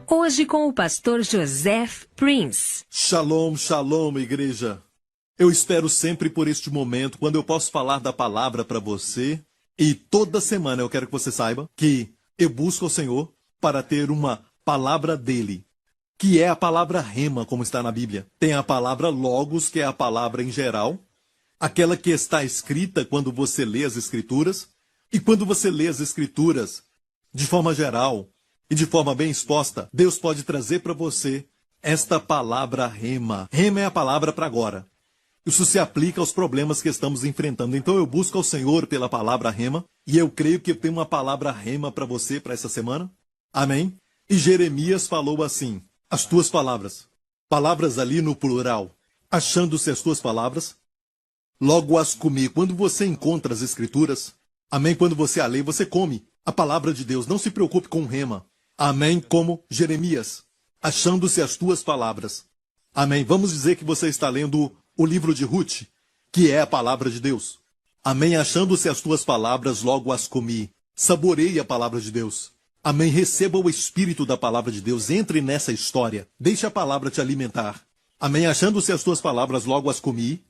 Hoje com o pastor Joseph Prince. Shalom, shalom, igreja. Eu espero sempre por este momento, quando eu posso falar da palavra para você. E toda semana eu quero que você saiba que eu busco ao Senhor para ter uma palavra dele, que é a palavra rema, como está na Bíblia. Tem a palavra logos, que é a palavra em geral, aquela que está escrita quando você lê as Escrituras. E quando você lê as Escrituras de forma geral e de forma bem exposta, Deus pode trazer para você esta palavra rema. Rema é a palavra para agora. Isso se aplica aos problemas que estamos enfrentando. Então eu busco ao Senhor pela palavra rema, e eu creio que eu tenho uma palavra rema para você para essa semana. Amém? E Jeremias falou assim: as tuas palavras, palavras ali no plural, achando-se as tuas palavras, logo as comi. Quando você encontra as Escrituras, amém, quando você a lê, você come a palavra de Deus. Não se preocupe com rema. Amém, como Jeremias, achando-se as tuas palavras. Amém. Vamos dizer que você está lendo o livro de Ruth, que é a palavra de Deus. Amém. Achando-se as tuas palavras, logo as comi. Saboreie a palavra de Deus. Amém. Receba o espírito da palavra de Deus. Entre nessa história. Deixe a palavra te alimentar. Amém. Achando-se as tuas palavras, logo as comi.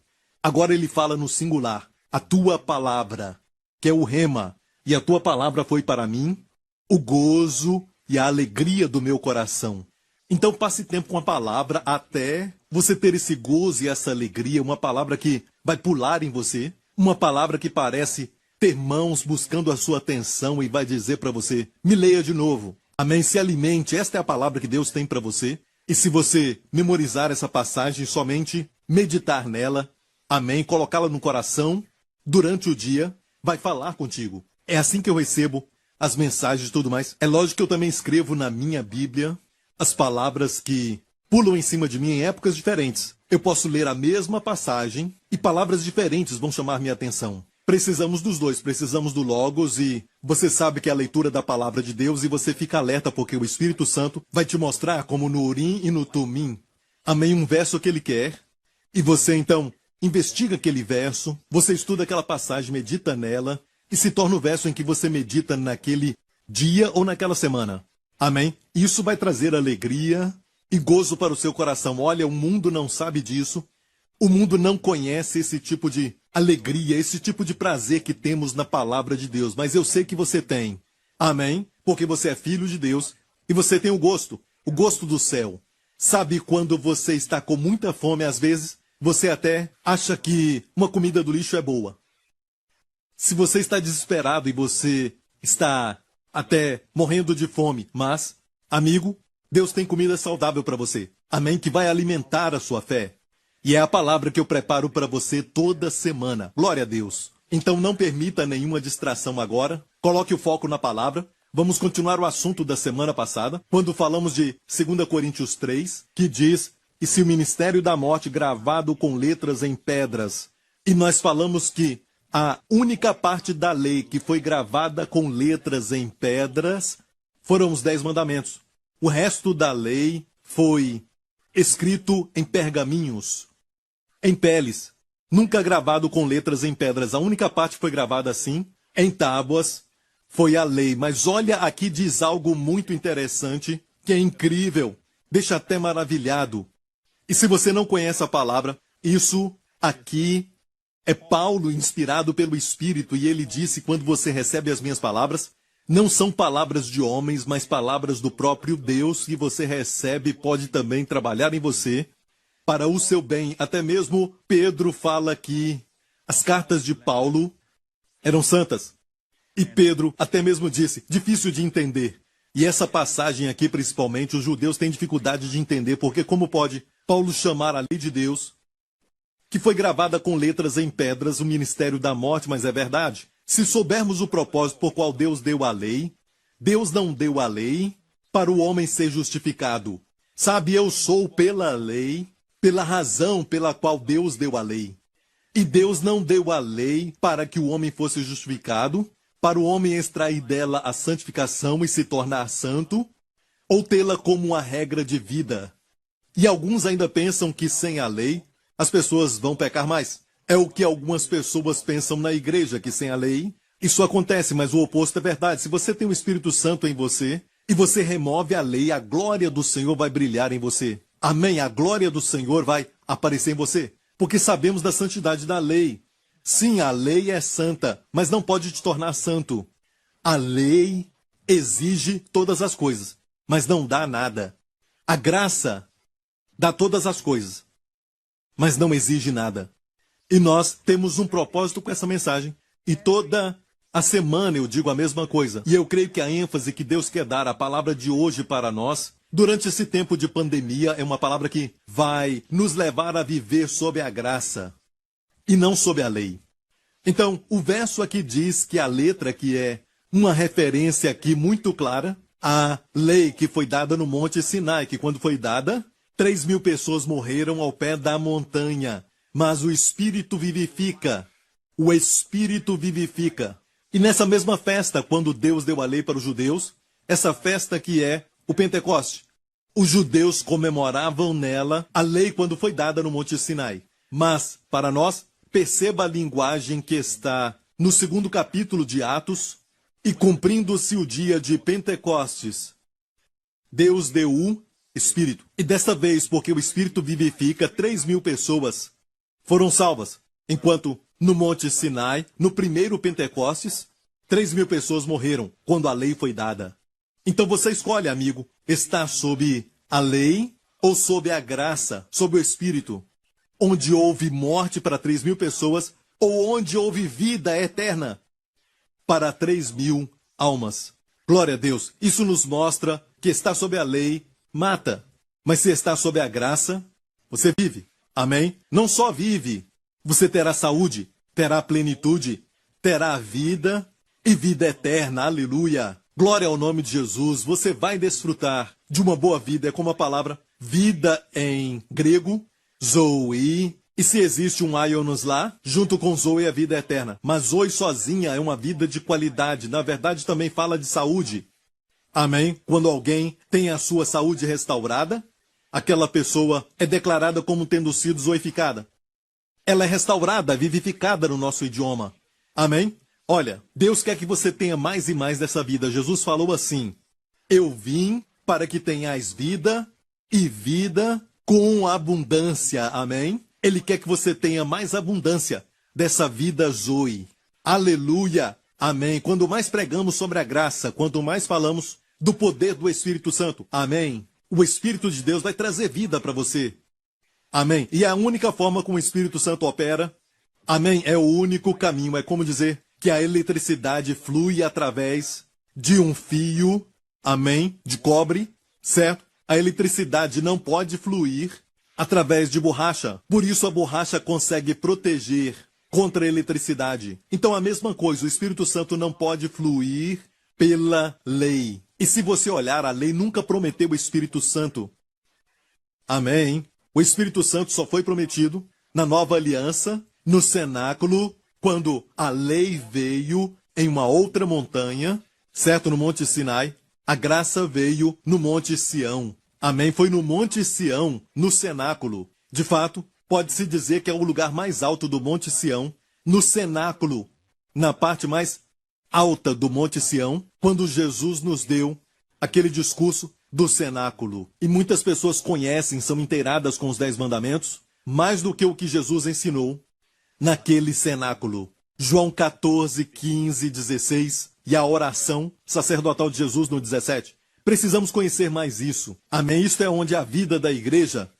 Agora ele fala no singular. A tua palavra, que é o rema. E a tua palavra foi para mim o gozo e a alegria do meu coração. Então passe tempo com a palavra até você ter esse gozo e essa alegria, uma palavra que vai pular em você, uma palavra que parece ter mãos buscando a sua atenção e vai dizer para você: me leia de novo. Amém? Se alimente, esta é a palavra que Deus tem para você. E se você memorizar essa passagem, somente meditar nela, amém, colocá-la no coração, durante o dia, vai falar contigo. É assim que eu recebo as mensagens e tudo mais. É lógico que eu também escrevo na minha Bíblia as palavras que pulam em cima de mim em épocas diferentes. Eu posso ler a mesma passagem e palavras diferentes vão chamar minha atenção. Precisamos dos dois, precisamos do Logos, e você sabe que é a leitura da palavra de Deus, e você fica alerta porque o Espírito Santo vai te mostrar, como no Urim e no Tumim, amém, um verso que ele quer, e você então investiga aquele verso, você estuda aquela passagem, medita nela, e se torna o verso em que você medita naquele dia ou naquela semana. Amém? Isso vai trazer alegria e gozo para o seu coração. Olha, o mundo não sabe disso. O mundo não conhece esse tipo de alegria, esse tipo de prazer que temos na palavra de Deus. Mas eu sei que você tem. Amém? Porque você é filho de Deus e você tem o gosto do céu. Sabe quando você está com muita fome, às vezes você até acha que uma comida do lixo é boa. Se você está desesperado e você está até morrendo de fome, mas, amigo, Deus tem comida saudável para você. Amém? Que vai alimentar a sua fé. E é a palavra que eu preparo para você toda semana. Glória a Deus. Então não permita nenhuma distração agora. Coloque o foco na palavra. Vamos continuar o assunto da semana passada, quando falamos de 2 Coríntios 3, que diz: e se o ministério da morte gravado com letras em pedras. E nós falamos que a única parte da lei que foi gravada com letras em pedras foram os 10 mandamentos. O resto da lei foi escrito em pergaminhos, em peles, nunca gravado com letras em pedras. A única parte que foi gravada assim, em tábuas, foi a lei. Mas olha, aqui diz algo muito interessante, que é incrível, deixa até maravilhado. E se você não conhece a palavra, isso aqui é Paulo inspirado pelo Espírito, e ele disse: quando você recebe as minhas palavras, não são palavras de homens, mas palavras do próprio Deus, que você recebe e pode também trabalhar em você para o seu bem. Até mesmo Pedro fala que as cartas de Paulo eram santas. E Pedro até mesmo disse: difícil de entender. E essa passagem aqui, principalmente, os judeus têm dificuldade de entender, porque como pode Paulo chamar a lei de Deus, que foi gravada com letras em pedras, o ministério da morte? Mas é verdade. Se soubermos o propósito por qual Deus deu a lei, Deus não deu a lei para o homem ser justificado. Sabe, eu sou pela lei, pela razão pela qual Deus deu a lei. E Deus não deu a lei para que o homem fosse justificado, para o homem extrair dela a santificação e se tornar santo, ou tê-la como uma regra de vida. E alguns ainda pensam que sem a lei as pessoas vão pecar mais. É o que algumas pessoas pensam na igreja, que sem a lei isso acontece, mas o oposto é verdade. Se você tem o Espírito Santo em você, e você remove a lei, a glória do Senhor vai brilhar em você. Amém? A glória do Senhor vai aparecer em você. Porque sabemos da santidade da lei. Sim, a lei é santa, mas não pode te tornar santo. A lei exige todas as coisas, mas não dá nada. A graça dá todas as coisas, mas não exige nada. E nós temos um propósito com essa mensagem. E toda a semana eu digo a mesma coisa. E eu creio que a ênfase que Deus quer dar à palavra de hoje para nós, durante esse tempo de pandemia, é uma palavra que vai nos levar a viver sob a graça e não sob a lei. Então, o verso aqui diz que a letra, que é uma referência aqui muito clara, a lei que foi dada no Monte Sinai, que quando foi dada, 3.000 pessoas morreram ao pé da montanha. Mas o Espírito vivifica. O Espírito vivifica. E nessa mesma festa, quando Deus deu a lei para os judeus, essa festa que é o Pentecoste, os judeus comemoravam nela a lei quando foi dada no Monte Sinai. Mas, para nós, perceba a linguagem que está no 2º capítulo de Atos, e cumprindo-se o dia de Pentecostes, Deus deu o Espírito. E desta vez, porque o Espírito vivifica, 3.000 pessoas foram salvas. Enquanto no Monte Sinai, no primeiro Pentecostes, 3.000 pessoas morreram quando a lei foi dada. Então você escolhe, amigo, estar sob a lei ou sob a graça, sob o Espírito, onde houve morte para 3.000 pessoas ou onde houve vida eterna para 3.000 almas. Glória a Deus. Isso nos mostra que estar sob a lei mata. Mas se está sob a graça, você vive. Amém? Não só vive, você terá saúde, terá plenitude, terá vida e vida eterna. Aleluia. Glória ao nome de Jesus. Você vai desfrutar de uma boa vida. É como a palavra vida em grego, zoe. E se existe um Ionos lá, junto com Zoe é a vida eterna. Mas Zoe sozinha é uma vida de qualidade. Na verdade, também fala de saúde. Amém? Quando alguém tem a sua saúde restaurada, aquela pessoa é declarada como tendo sido zoificada. Ela é restaurada, vivificada no nosso idioma. Amém? Olha, Deus quer que você tenha mais e mais dessa vida. Jesus falou assim: eu vim para que tenhais vida e vida com abundância. Amém? Ele quer que você tenha mais abundância dessa vida Zoe. Aleluia! Amém. Quando mais pregamos sobre a graça, quanto mais falamos do poder do Espírito Santo. Amém. O Espírito de Deus vai trazer vida para você. Amém. E a única forma como o Espírito Santo opera, amém, é o único caminho. É como dizer que a eletricidade flui através de um fio, amém, de cobre, certo? A eletricidade não pode fluir através de borracha. Por isso a borracha consegue proteger contra a eletricidade. Então a mesma coisa, o Espírito Santo não pode fluir pela lei. E se você olhar, a lei nunca prometeu o Espírito Santo. Amém? O Espírito Santo só foi prometido na nova aliança, no cenáculo, quando a lei veio em uma outra montanha, certo? No Monte Sinai. A graça veio no Monte Sião. Amém? Foi no Monte Sião, no cenáculo. De fato, pode-se dizer que é o lugar mais alto do Monte Sião, no cenáculo, na parte mais alta do Monte Sião, quando Jesus nos deu aquele discurso do cenáculo. E muitas pessoas conhecem, são inteiradas com os 10 mandamentos, mais do que o que Jesus ensinou naquele cenáculo. João 14, 15, 16 e a oração sacerdotal de Jesus no 17. Precisamos conhecer mais isso. Amém? Isto é onde a vida da igreja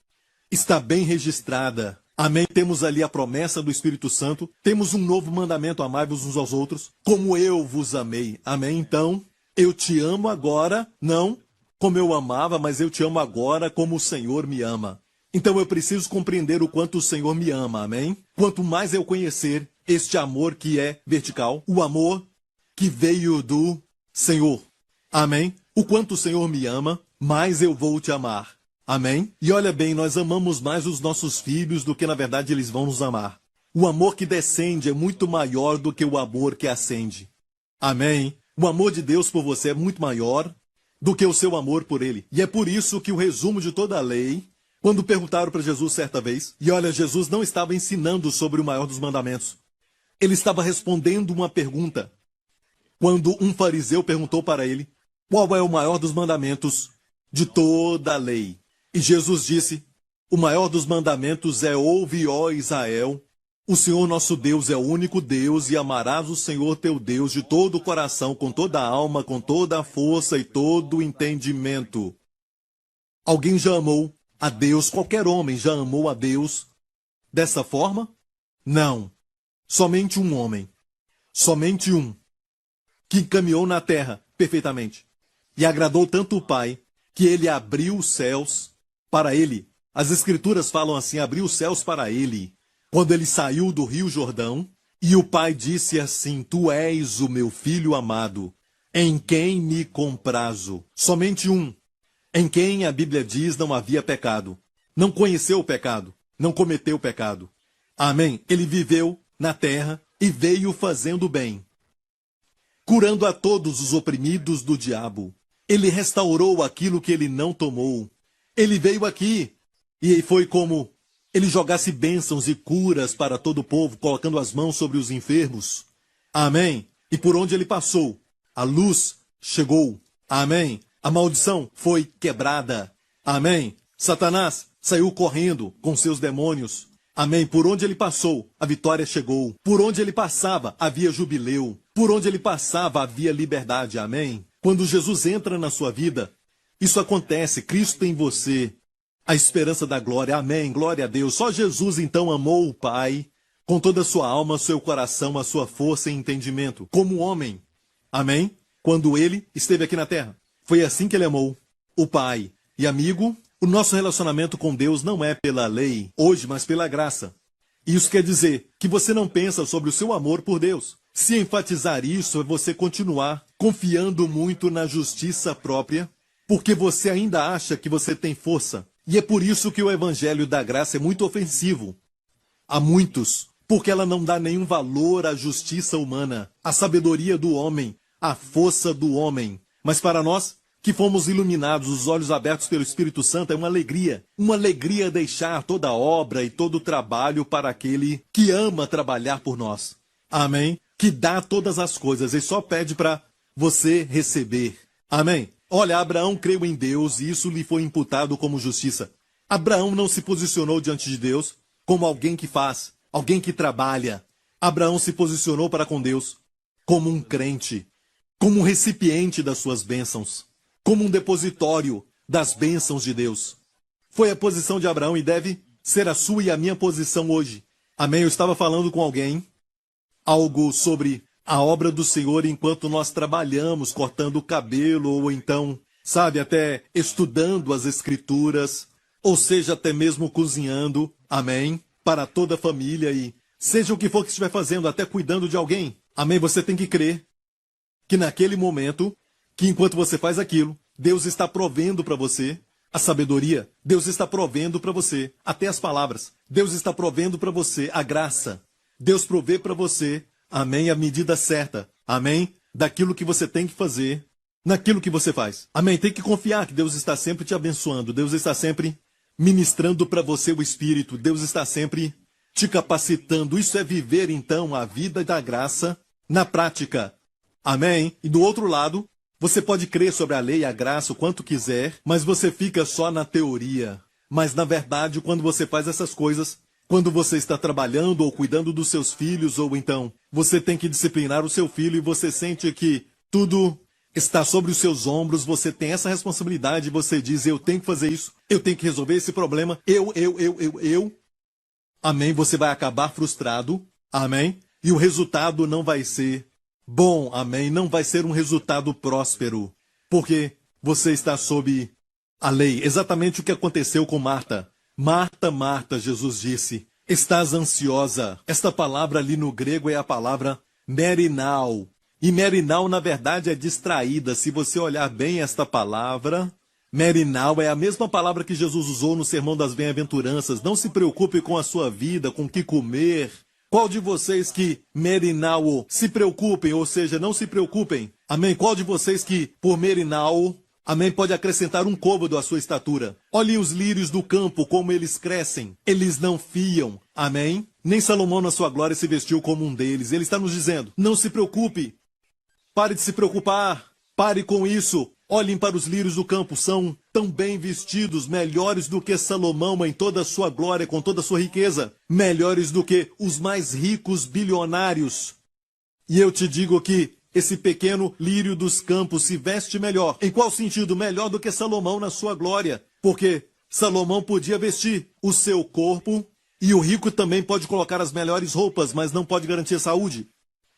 está bem registrada. Amém? Temos ali a promessa do Espírito Santo. Temos um novo mandamento: amai-vos uns aos outros, como eu vos amei. Amém? Então, eu te amo agora, não como eu amava, mas eu te amo agora como o Senhor me ama. Então eu preciso compreender o quanto o Senhor me ama. Amém? Quanto mais eu conhecer este amor que é vertical, o amor que veio do Senhor. Amém? O quanto o Senhor me ama, mais eu vou te amar. Amém? E olha bem, nós amamos mais os nossos filhos do que na verdade eles vão nos amar. O amor que descende é muito maior do que o amor que ascende. Amém? O amor de Deus por você é muito maior do que o seu amor por ele. E é por isso que o resumo de toda a lei, quando perguntaram para Jesus certa vez, e olha, Jesus não estava ensinando sobre o maior dos mandamentos. Ele estava respondendo uma pergunta. Quando um fariseu perguntou para ele, qual é o maior dos mandamentos de toda a lei? E Jesus disse, o maior dos mandamentos é: ouve, ó Israel, o Senhor nosso Deus é o único Deus, e amarás o Senhor teu Deus de todo o coração, com toda a alma, com toda a força e todo o entendimento. Alguém já amou a Deus, qualquer homem já amou a Deus dessa forma? Não. Somente um homem. Somente um. Que caminhou na terra perfeitamente. E agradou tanto o Pai, que ele abriu os céus para ele. As Escrituras falam assim, abriu os céus para ele, quando ele saiu do Rio Jordão, e o Pai disse assim, tu és o meu Filho amado, em quem me comprazo. Somente um, em quem a Bíblia diz não havia pecado. Não conheceu o pecado, não cometeu o pecado. Amém? Ele viveu na terra e veio fazendo bem, curando a todos os oprimidos do diabo. Ele restaurou aquilo que ele não tomou. Ele veio aqui e foi como ele jogasse bênçãos e curas para todo o povo, colocando as mãos sobre os enfermos. Amém? E por onde ele passou, a luz chegou. Amém? A maldição foi quebrada. Amém? Satanás saiu correndo com seus demônios. Amém? Por onde ele passou, a vitória chegou. Por onde ele passava, havia jubileu. Por onde ele passava, havia liberdade. Amém? Quando Jesus entra na sua vida, isso acontece. Cristo em você, a esperança da glória. Amém? Glória a Deus. Só Jesus, então, amou o Pai com toda a sua alma, seu coração, a sua força e entendimento, como homem. Amém? Quando ele esteve aqui na terra. Foi assim que ele amou o Pai. E amigo, o nosso relacionamento com Deus não é pela lei hoje, mas pela graça. Isso quer dizer que você não pensa sobre o seu amor por Deus. Se enfatizar isso é você continuar confiando muito na justiça própria, porque você ainda acha que você tem força. E é por isso que o evangelho da graça é muito ofensivo a muitos, porque ela não dá nenhum valor à justiça humana, à sabedoria do homem, à força do homem. Mas para nós, que fomos iluminados, os olhos abertos pelo Espírito Santo, é uma alegria deixar toda a obra e todo o trabalho para aquele que ama trabalhar por nós. Amém? Que dá todas as coisas e só pede para você receber. Amém? Olha, Abraão creu em Deus e isso lhe foi imputado como justiça. Abraão não se posicionou diante de Deus como alguém que faz, alguém que trabalha. Abraão se posicionou para com Deus como um crente, como um recipiente das suas bênçãos, como um depositório das bênçãos de Deus. Foi a posição de Abraão e deve ser a sua e a minha posição hoje. Amém? Eu estava falando com alguém algo sobre a obra do Senhor enquanto nós trabalhamos, cortando o cabelo, ou então, sabe, até estudando as Escrituras, ou seja, até mesmo cozinhando, amém, para toda a família e seja o que for que estiver fazendo, até cuidando de alguém, amém, você tem que crer que naquele momento, que enquanto você faz aquilo, Deus está provendo para você a sabedoria, Deus está provendo para você até as palavras, Deus está provendo para você a graça, Deus provê para você, amém, a medida certa, amém, daquilo que você tem que fazer, naquilo que você faz. Amém, tem que confiar que Deus está sempre te abençoando, Deus está sempre ministrando para você o Espírito, Deus está sempre te capacitando. Isso é viver, então, a vida da graça na prática. Amém? E do outro lado, você pode crer sobre a lei e a graça o quanto quiser, mas você fica só na teoria. Mas, na verdade, quando você faz essas coisas, quando você está trabalhando ou cuidando dos seus filhos, ou então você tem que disciplinar o seu filho e você sente que tudo está sobre os seus ombros, você tem essa responsabilidade, você diz, eu tenho que fazer isso, eu tenho que resolver esse problema, eu. Amém? Você vai acabar frustrado, amém? E o resultado não vai ser bom, amém? Não vai ser um resultado próspero, porque você está sob a lei. Exatamente o que aconteceu com Marta. Marta, Marta, Jesus disse, estás ansiosa. Esta palavra ali no grego é a palavra merinal. E merinal, na verdade, é distraída. Se você olhar bem esta palavra, merinal é a mesma palavra que Jesus usou no Sermão das Bem-aventuranças. Não se preocupe com a sua vida, com o que comer. Qual de vocês que merinal se preocupem, ou seja, não se preocupem? Amém? Qual de vocês que, por merinal, amém, pode acrescentar um côvado à sua estatura? Olhem os lírios do campo, como eles crescem. Eles não fiam. Amém? Nem Salomão na sua glória se vestiu como um deles. Ele está nos dizendo, não se preocupe. Pare de se preocupar. Pare com isso. Olhem para os lírios do campo, são tão bem vestidos, melhores do que Salomão em toda a sua glória, com toda a sua riqueza, melhores do que os mais ricos bilionários. E eu te digo que esse pequeno lírio dos campos se veste melhor. Em qual sentido? Melhor do que Salomão na sua glória. Porque Salomão podia vestir o seu corpo e o rico também pode colocar as melhores roupas, mas não pode garantir saúde.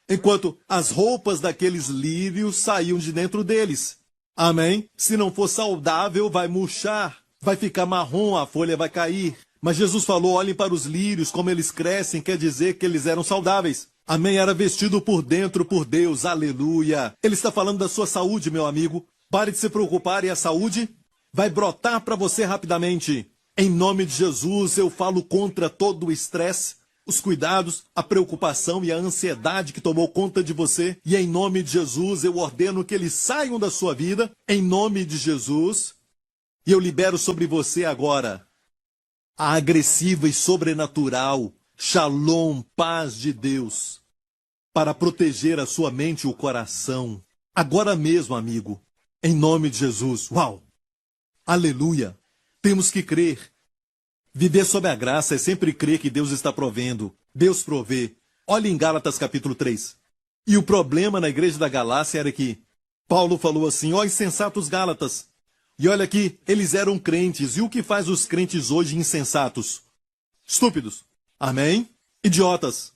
Enquanto as roupas daqueles lírios saíam de dentro deles. Amém? Se não for saudável, vai murchar, vai ficar marrom, a folha vai cair. Mas Jesus falou, olhem para os lírios, como eles crescem, quer dizer que eles eram saudáveis. Amém? Era vestido por dentro por Deus, aleluia. Ele está falando da sua saúde, meu amigo. Pare de se preocupar e a saúde vai brotar para você rapidamente. Em nome de Jesus, eu falo contra todo o estresse, os cuidados, a preocupação e a ansiedade que tomou conta de você. E em nome de Jesus, eu ordeno que eles saiam da sua vida, em nome de Jesus. E eu libero sobre você agora a agressiva e sobrenatural Shalom, paz de Deus, para proteger a sua mente e o coração. Agora mesmo, amigo, em nome de Jesus. Uau! Aleluia! Temos que crer. Viver sob a graça é sempre crer que Deus está provendo. Deus provê. Olhe em Gálatas capítulo 3. E o problema na igreja da Galácia era que Paulo falou assim, ó insensatos Gálatas. E olha aqui, eles eram crentes. E o que faz os crentes hoje insensatos? Estúpidos. Amém? Idiotas.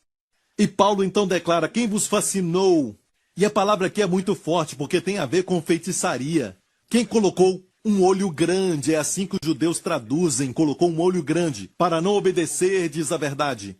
E Paulo então declara, quem vos fascinou? E a palavra aqui é muito forte, porque tem a ver com feitiçaria. Quem colocou um olho grande, é assim que os judeus traduzem, colocou um olho grande, para não obedecer, diz a verdade.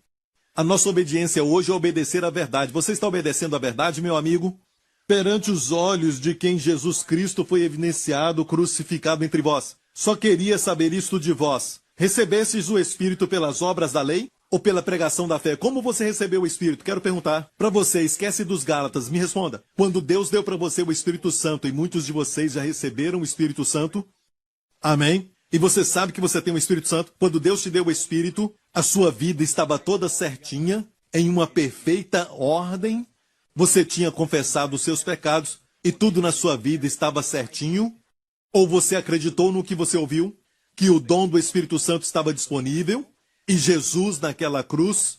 A nossa obediência hoje é obedecer a verdade. Você está obedecendo a verdade, meu amigo? Perante os olhos de quem Jesus Cristo foi evidenciado, crucificado entre vós. Só queria saber isto de vós. Recebestes o Espírito pelas obras da lei ou pela pregação da fé? Como você recebeu o Espírito? Quero perguntar para você, esquece dos Gálatas, me responda. Quando Deus deu para você o Espírito Santo, e muitos de vocês já receberam o Espírito Santo, amém? E você sabe que você tem o Espírito Santo? Quando Deus te deu o Espírito, a sua vida estava toda certinha, em uma perfeita ordem, você tinha confessado os seus pecados, e tudo na sua vida estava certinho? Ou você acreditou no que você ouviu? Que o dom do Espírito Santo estava disponível, e Jesus naquela cruz,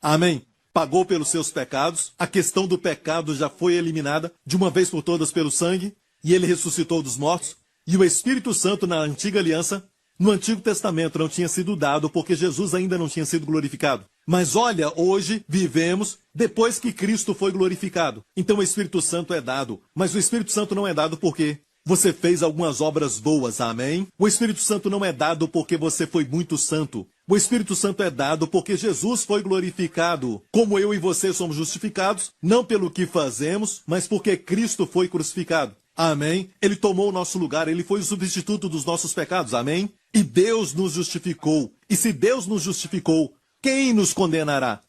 amém, pagou pelos seus pecados, a questão do pecado já foi eliminada de uma vez por todas pelo sangue, e ele ressuscitou dos mortos, e o Espírito Santo na antiga aliança, no Antigo Testamento não tinha sido dado, porque Jesus ainda não tinha sido glorificado. Mas olha, hoje vivemos depois que Cristo foi glorificado. Então o Espírito Santo é dado, mas o Espírito Santo não é dado por quê? Você fez algumas obras boas, amém? O Espírito Santo não é dado porque você foi muito santo. O Espírito Santo é dado porque Jesus foi glorificado. Como eu e você somos justificados, não pelo que fazemos, mas porque Cristo foi crucificado. Amém? Ele tomou o nosso lugar, ele foi o substituto dos nossos pecados, amém? E Deus nos justificou. E se Deus nos justificou, quem nos condenará?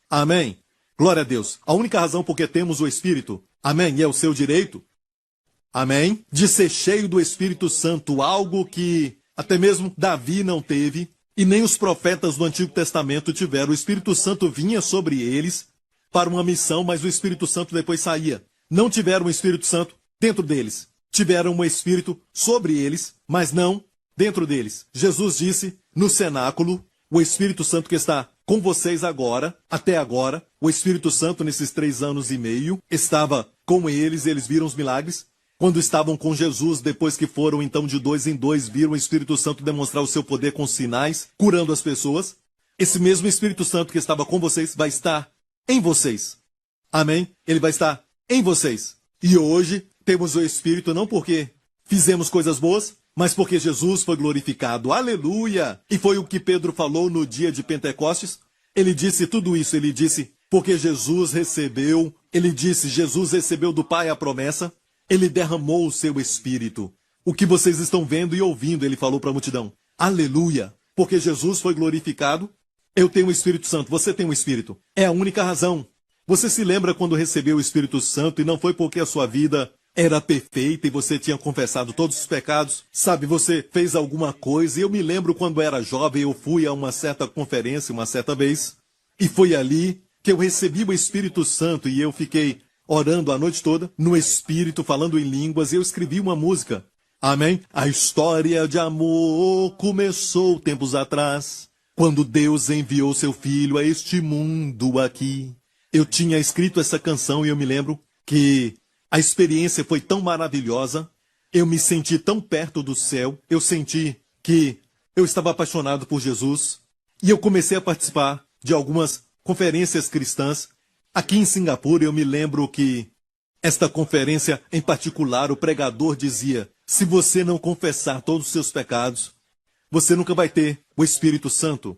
Amém? Glória a Deus. A única razão por que temos o Espírito, amém, e é o seu direito, amém, de ser cheio do Espírito Santo, algo que até mesmo Davi não teve, e nem os profetas do Antigo Testamento tiveram. O Espírito Santo vinha sobre eles para uma missão, mas o Espírito Santo depois saía. Não tiveram o Espírito Santo dentro deles. Tiveram um Espírito sobre eles, mas não dentro deles. Jesus disse no cenáculo, o Espírito Santo que está com vocês agora, até agora, o Espírito Santo nesses 3 anos e meio, estava com eles, eles viram os milagres. Quando estavam com Jesus, depois que foram então de 2 em 2, viram o Espírito Santo demonstrar o seu poder com sinais, curando as pessoas. Esse mesmo Espírito Santo que estava com vocês vai estar em vocês. Amém? Ele vai estar em vocês. E hoje temos o Espírito não porque fizemos coisas boas, mas porque Jesus foi glorificado. Aleluia! E foi o que Pedro falou no dia de Pentecostes. Ele disse tudo isso, ele disse, porque Jesus recebeu do Pai a promessa, ele derramou o seu Espírito. O que vocês estão vendo e ouvindo, ele falou para a multidão. Aleluia! Porque Jesus foi glorificado, eu tenho o Espírito Santo, você tem o Espírito. É a única razão. Você se lembra quando recebeu o Espírito Santo e não foi porque a sua vida era perfeita e você tinha confessado todos os pecados? Sabe, você fez alguma coisa, e eu me lembro quando era jovem, eu fui a uma certa conferência uma certa vez, e foi ali que eu recebi o Espírito Santo e eu fiquei orando a noite toda, no Espírito, falando em línguas, e eu escrevi uma música. Amém? A história de amor começou tempos atrás, quando Deus enviou seu Filho a este mundo aqui. Eu tinha escrito essa canção e eu me lembro que a experiência foi tão maravilhosa, eu me senti tão perto do céu, eu senti que eu estava apaixonado por Jesus, e eu comecei a participar de algumas conferências cristãs. Aqui em Singapura, eu me lembro que esta conferência em particular, o pregador dizia: se você não confessar todos os seus pecados, você nunca vai ter o Espírito Santo.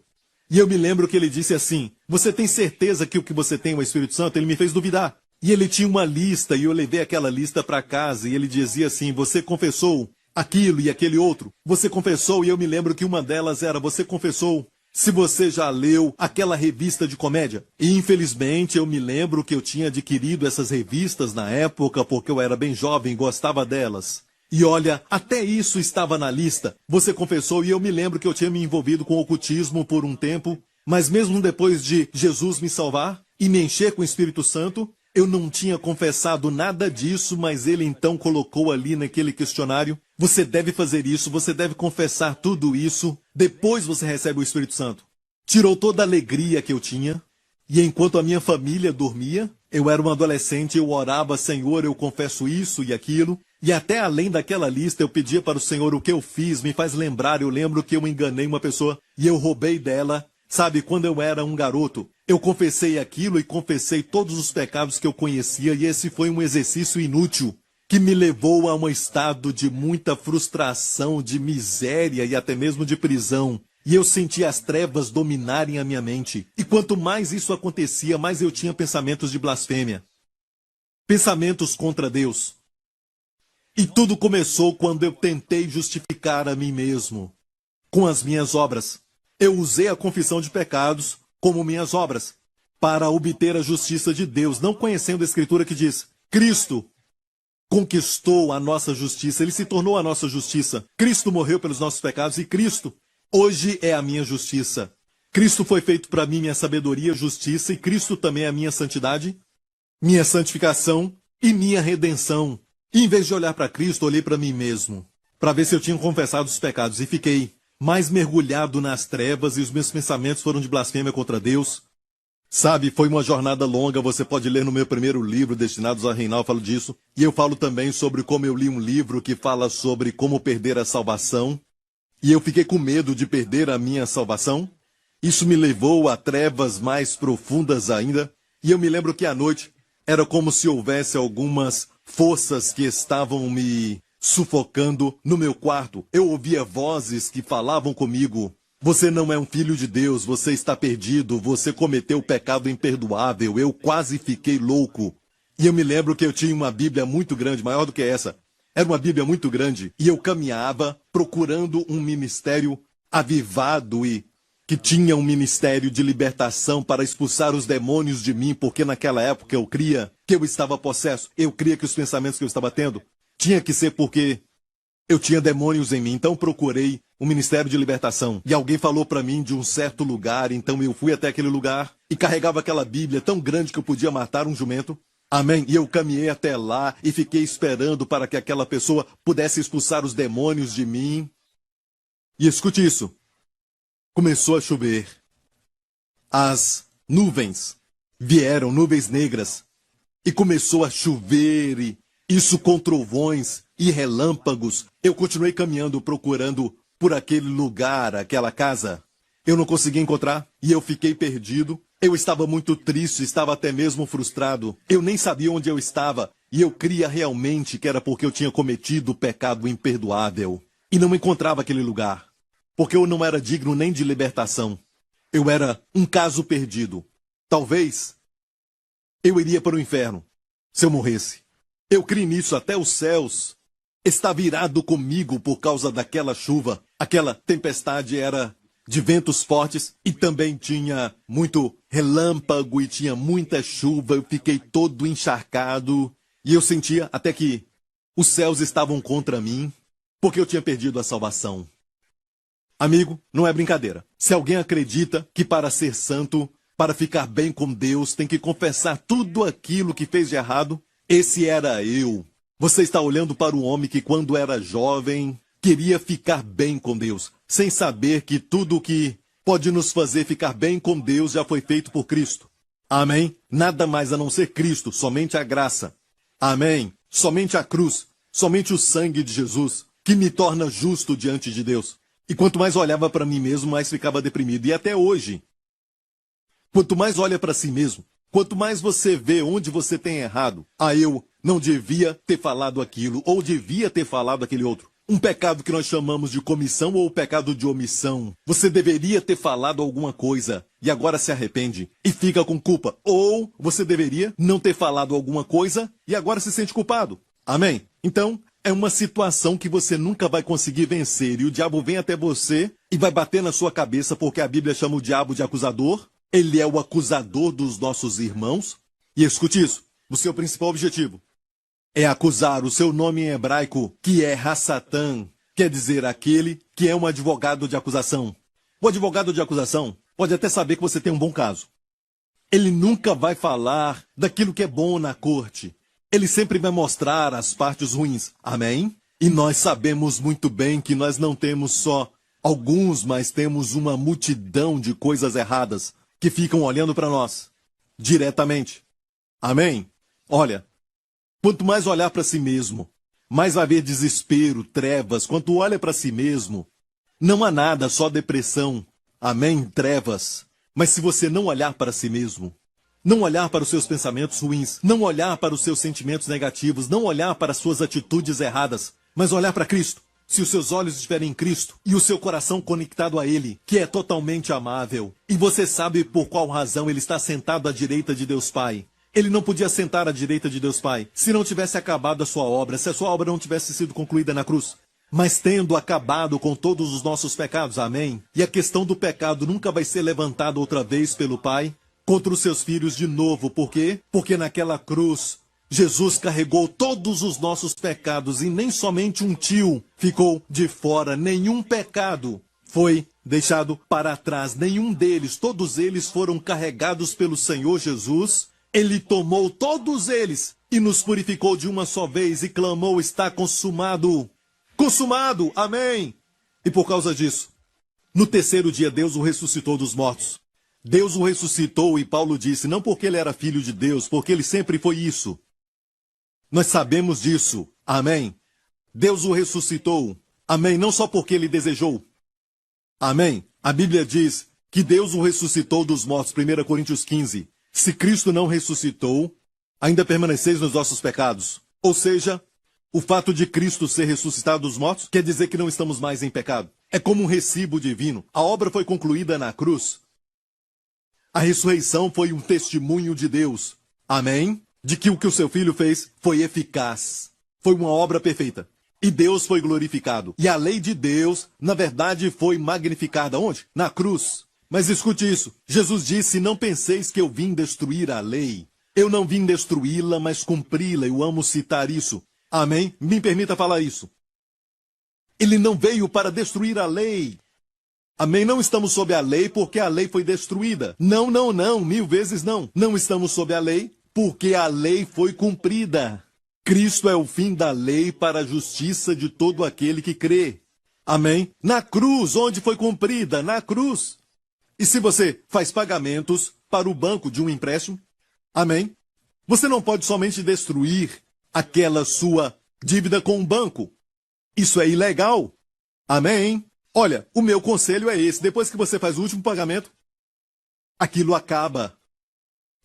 E eu me lembro que ele disse assim: você tem certeza que o que você tem é o Espírito Santo? Ele me fez duvidar. E ele tinha uma lista, e eu levei aquela lista para casa, e ele dizia assim: você confessou aquilo e aquele outro? Você confessou? E eu me lembro que uma delas era: você confessou se você já leu aquela revista de comédia? E infelizmente eu me lembro que eu tinha adquirido essas revistas na época, porque eu era bem jovem e gostava delas. E olha, até isso estava na lista. Você confessou, e eu me lembro que eu tinha me envolvido com o ocultismo por um tempo, mas mesmo depois de Jesus me salvar e me encher com o Espírito Santo, eu não tinha confessado nada disso, mas ele então colocou ali naquele questionário: você deve fazer isso, você deve confessar tudo isso, depois você recebe o Espírito Santo. Tirou toda a alegria que eu tinha, e enquanto a minha família dormia, eu era um adolescente, eu orava: Senhor, eu confesso isso e aquilo, e até além daquela lista eu pedia para o Senhor: o que eu fiz me faz lembrar, eu lembro que eu enganei uma pessoa e eu roubei dela. Sabe, quando eu era um garoto, eu confessei aquilo e confessei todos os pecados que eu conhecia, e esse foi um exercício inútil, que me levou a um estado de muita frustração, de miséria e até mesmo de prisão. E eu senti as trevas dominarem a minha mente. E quanto mais isso acontecia, mais eu tinha pensamentos de blasfêmia. Pensamentos contra Deus. E tudo começou quando eu tentei justificar a mim mesmo com as minhas obras. Eu usei a confissão de pecados como minhas obras para obter a justiça de Deus, não conhecendo a Escritura que diz: Cristo conquistou a nossa justiça, ele se tornou a nossa justiça. Cristo morreu pelos nossos pecados e Cristo hoje é a minha justiça. Cristo foi feito para mim minha sabedoria, justiça, e Cristo também é a minha santidade, minha santificação e minha redenção. E em vez de olhar para Cristo, olhei para mim mesmo, para ver se eu tinha confessado os pecados, e fiquei mais mergulhado nas trevas, e os meus pensamentos foram de blasfêmia contra Deus. Sabe, foi uma jornada longa, você pode ler no meu primeiro livro, Destinados a Reinar, eu falo disso. E eu falo também sobre como eu li um livro que fala sobre como perder a salvação. E eu fiquei com medo de perder a minha salvação. Isso me levou a trevas mais profundas ainda. E eu me lembro que à noite era como se houvesse algumas forças que estavam me sufocando no meu quarto. Eu ouvia vozes que falavam comigo: você não é um filho de Deus, você está perdido, você cometeu pecado imperdoável. Eu quase fiquei louco. E eu me lembro que eu tinha uma Bíblia muito grande, maior do que essa. Era uma Bíblia muito grande, e eu caminhava procurando um ministério avivado e que tinha um ministério de libertação para expulsar os demônios de mim, porque naquela época eu cria que eu estava possesso. Eu cria que os pensamentos que eu estava tendo tinha que ser porque eu tinha demônios em mim. Então procurei um ministério de libertação. E alguém falou para mim de um certo lugar, então eu fui até aquele lugar e carregava aquela Bíblia tão grande que eu podia matar um jumento. Amém? E eu caminhei até lá e fiquei esperando para que aquela pessoa pudesse expulsar os demônios de mim. E escute isso. Começou a chover. As nuvens vieram, nuvens negras, e começou a chover, e isso com trovões e relâmpagos. Eu continuei caminhando, procurando por aquele lugar, aquela casa. Eu não consegui encontrar, e eu fiquei perdido. Eu estava muito triste, estava até mesmo frustrado. Eu nem sabia onde eu estava, e eu cria realmente que era porque eu tinha cometido o pecado imperdoável. E não encontrava aquele lugar, porque eu não era digno nem de libertação. Eu era um caso perdido. Talvez eu iria para o inferno se eu morresse. Eu criei nisso, até os céus estava irado comigo por causa daquela chuva. Aquela tempestade era de ventos fortes e também tinha muito relâmpago e tinha muita chuva. Eu fiquei todo encharcado e eu sentia até que os céus estavam contra mim, porque eu tinha perdido a salvação. Amigo, não é brincadeira. Se alguém acredita que para ser santo para ficar bem com Deus, tem que confessar tudo aquilo que fez de errado. Esse era eu. Você está olhando para um homem que, quando era jovem, queria ficar bem com Deus, sem saber que tudo o que pode nos fazer ficar bem com Deus já foi feito por Cristo. Amém? Nada mais a não ser Cristo, somente a graça. Amém? Somente a cruz, somente o sangue de Jesus, que me torna justo diante de Deus. E quanto mais olhava para mim mesmo, mais ficava deprimido. E até hoje, quanto mais olha para si mesmo, quanto mais você vê onde você tem errado, eu não devia ter falado aquilo, ou devia ter falado aquele outro. Um pecado que nós chamamos de comissão ou pecado de omissão. Você deveria ter falado alguma coisa e agora se arrepende e fica com culpa. Ou você deveria não ter falado alguma coisa e agora se sente culpado. Amém? Então, é uma situação que você nunca vai conseguir vencer e o diabo vem até você e vai bater na sua cabeça porque a Bíblia chama o diabo de acusador. Ele é o acusador dos nossos irmãos. E escute isso, o seu principal objetivo é acusar o seu nome em hebraico, que é Hassatan, quer dizer aquele que é um advogado de acusação. O advogado de acusação pode até saber que você tem um bom caso. Ele nunca vai falar daquilo que é bom na corte. Ele sempre vai mostrar as partes ruins. Amém? E nós sabemos muito bem que nós não temos só alguns, mas temos uma multidão de coisas erradas que ficam olhando para nós diretamente. Amém? Olha, quanto mais olhar para si mesmo, mais vai haver desespero, trevas. Quanto olha para si mesmo, não há nada, só depressão. Amém? Trevas. Mas se você não olhar para si mesmo, não olhar para os seus pensamentos ruins, não olhar para os seus sentimentos negativos, não olhar para as suas atitudes erradas, mas olhar para Cristo. Se os seus olhos estiverem em Cristo e o seu coração conectado a Ele, que é totalmente amável, e você sabe por qual razão Ele está sentado à direita de Deus Pai. Ele não podia sentar à direita de Deus Pai se não tivesse acabado a sua obra, se a sua obra não tivesse sido concluída na cruz. Mas tendo acabado com todos os nossos pecados, amém? E a questão do pecado nunca vai ser levantada outra vez pelo Pai contra os seus filhos de novo. Por quê? Porque naquela cruz, Jesus carregou todos os nossos pecados e nem somente um tio ficou de fora. Nenhum pecado foi deixado para trás. Nenhum deles, todos eles foram carregados pelo Senhor Jesus. Ele tomou todos eles e nos purificou de uma só vez e clamou: está consumado. Consumado, amém. E por causa disso, no terceiro dia Deus o ressuscitou dos mortos. Deus o ressuscitou e Paulo disse, não porque ele era filho de Deus, porque ele sempre foi isso. Nós sabemos disso, amém. Deus o ressuscitou, amém, não só porque ele desejou. Amém. A Bíblia diz que Deus o ressuscitou dos mortos, 1 Coríntios 15. Se Cristo não ressuscitou, ainda permaneceis nos vossos pecados. Ou seja, o fato de Cristo ser ressuscitado dos mortos quer dizer que não estamos mais em pecado. É como um recibo divino. A obra foi concluída na cruz. A ressurreição foi um testemunho de Deus. Amém? De que o seu Filho fez foi eficaz. Foi uma obra perfeita. E Deus foi glorificado. E a lei de Deus, na verdade, foi magnificada. Onde? Na cruz. Mas escute isso. Jesus disse, não penseis que eu vim destruir a lei. Eu não vim destruí-la, mas cumpri-la. Eu amo citar isso. Amém? Me permita falar isso. Ele não veio para destruir a lei. Amém? Não estamos sob a lei porque a lei foi destruída. Não, não, não. 1000 vezes não. Não estamos sob a lei porque a lei foi cumprida. Cristo é o fim da lei para a justiça de todo aquele que crê. Amém? Na cruz, onde foi cumprida? Na cruz. E se você faz pagamentos para o banco de um empréstimo, amém? Você não pode somente destruir aquela sua dívida com o banco. Isso é ilegal. Amém? Olha, o meu conselho é esse. Depois que você faz o último pagamento, aquilo acaba.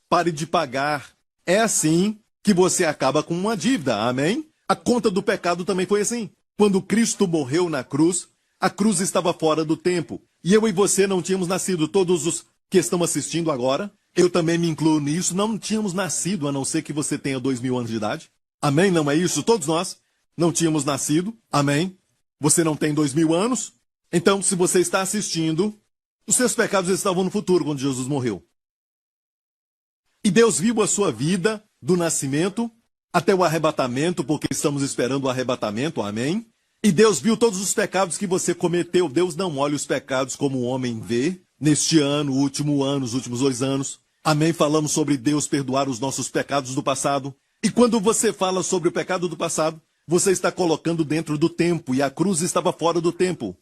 Pare de pagar. É assim que você acaba com uma dívida. Amém? A conta do pecado também foi assim. Quando Cristo morreu na cruz, a cruz estava fora do tempo. E eu e você não tínhamos nascido. Todos os que estão assistindo agora, eu também me incluo nisso, não tínhamos nascido, a não ser que você tenha 2000 anos de idade. Amém? Não é isso? Todos nós não tínhamos nascido. Amém? Você não tem 2000 anos. Então, se você está assistindo, os seus pecados estavam no futuro, quando Jesus morreu. E Deus viu a sua vida do nascimento até o arrebatamento, porque estamos esperando o arrebatamento. Amém? E Deus viu todos os pecados que você cometeu. Deus não olha os pecados como o homem vê. neste ano, último ano, os últimos 2 anos. Amém? Falamos sobre Deus perdoar os nossos pecados do passado. E quando você fala sobre o pecado do passado, você está colocando dentro do tempo, e a cruz estava fora do tempo.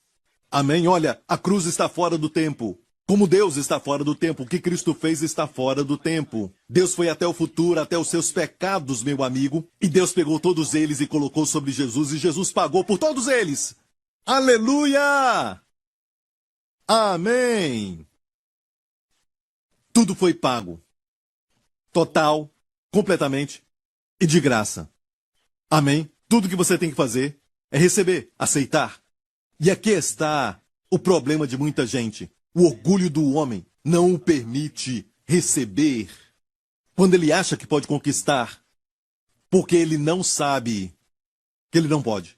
Amém? Olha, a cruz está fora do tempo. Como Deus está fora do tempo, o que Cristo fez está fora do tempo. Deus foi até o futuro, até os seus pecados, meu amigo, e Deus pegou todos eles e colocou sobre Jesus, e Jesus pagou por todos eles. Aleluia! Amém! Tudo foi pago. Total, completamente e de graça. Amém? Tudo que você tem que fazer é receber, aceitar. E aqui está o problema de muita gente. O orgulho do homem não o permite receber quando ele acha que pode conquistar, porque ele não sabe que ele não pode.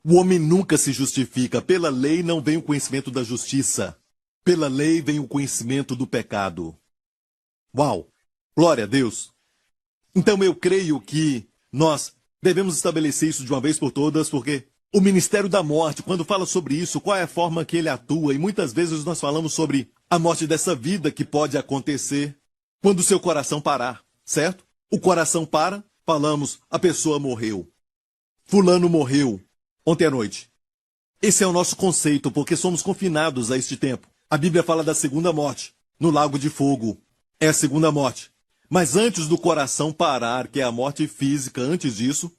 O homem nunca se justifica. Pela lei não vem o conhecimento da justiça. Pela lei vem o conhecimento do pecado. Uau! Glória a Deus! Então eu creio que nós devemos estabelecer isso de uma vez por todas, porque o ministério da morte, quando fala sobre isso, qual é a forma que ele atua? E muitas vezes nós falamos sobre a morte dessa vida que pode acontecer quando o seu coração parar, certo? O coração para, falamos, a pessoa morreu. Fulano morreu ontem à noite. Esse é o nosso conceito, porque somos confinados a este tempo. A Bíblia fala da segunda morte, no lago de fogo. É a segunda morte. Mas antes do coração parar, que é a morte física, antes disso,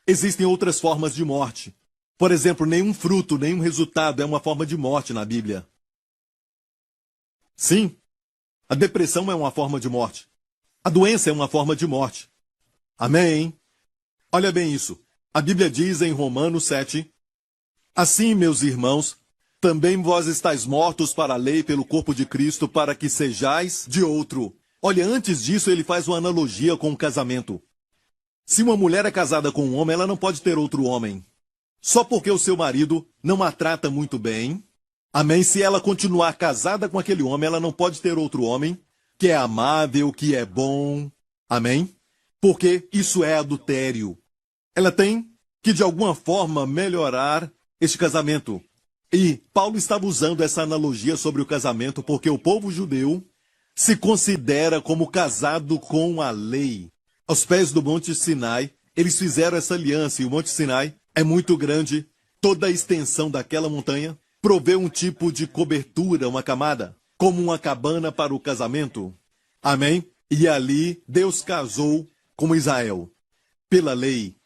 existem outras formas de morte. Por exemplo, nenhum fruto, nenhum resultado é uma forma de morte na Bíblia. Sim, a depressão é uma forma de morte. A doença é uma forma de morte. Amém? Olha bem isso. A Bíblia diz em Romanos 7, assim, meus irmãos, também vós estáis mortos para a lei pelo corpo de Cristo, para que sejais de outro. Olha, antes disso ele faz uma analogia com o casamento. Se uma mulher é casada com um homem, ela não pode ter outro homem. Só porque o seu marido não a trata muito bem. Amém? Se ela continuar casada com aquele homem, ela não pode ter outro homem que é amável, que é bom. Amém? Porque isso é adultério. Ela tem que, de alguma forma, melhorar este casamento. E Paulo estava usando essa analogia sobre o casamento porque o povo judeu se considera como casado com a lei. Aos pés do Monte Sinai, eles fizeram essa aliança, e o Monte Sinai é muito grande. Toda a extensão daquela montanha provê um tipo de cobertura, uma camada, como uma cabana para o casamento. Amém? E ali Deus casou com Israel, pela lei.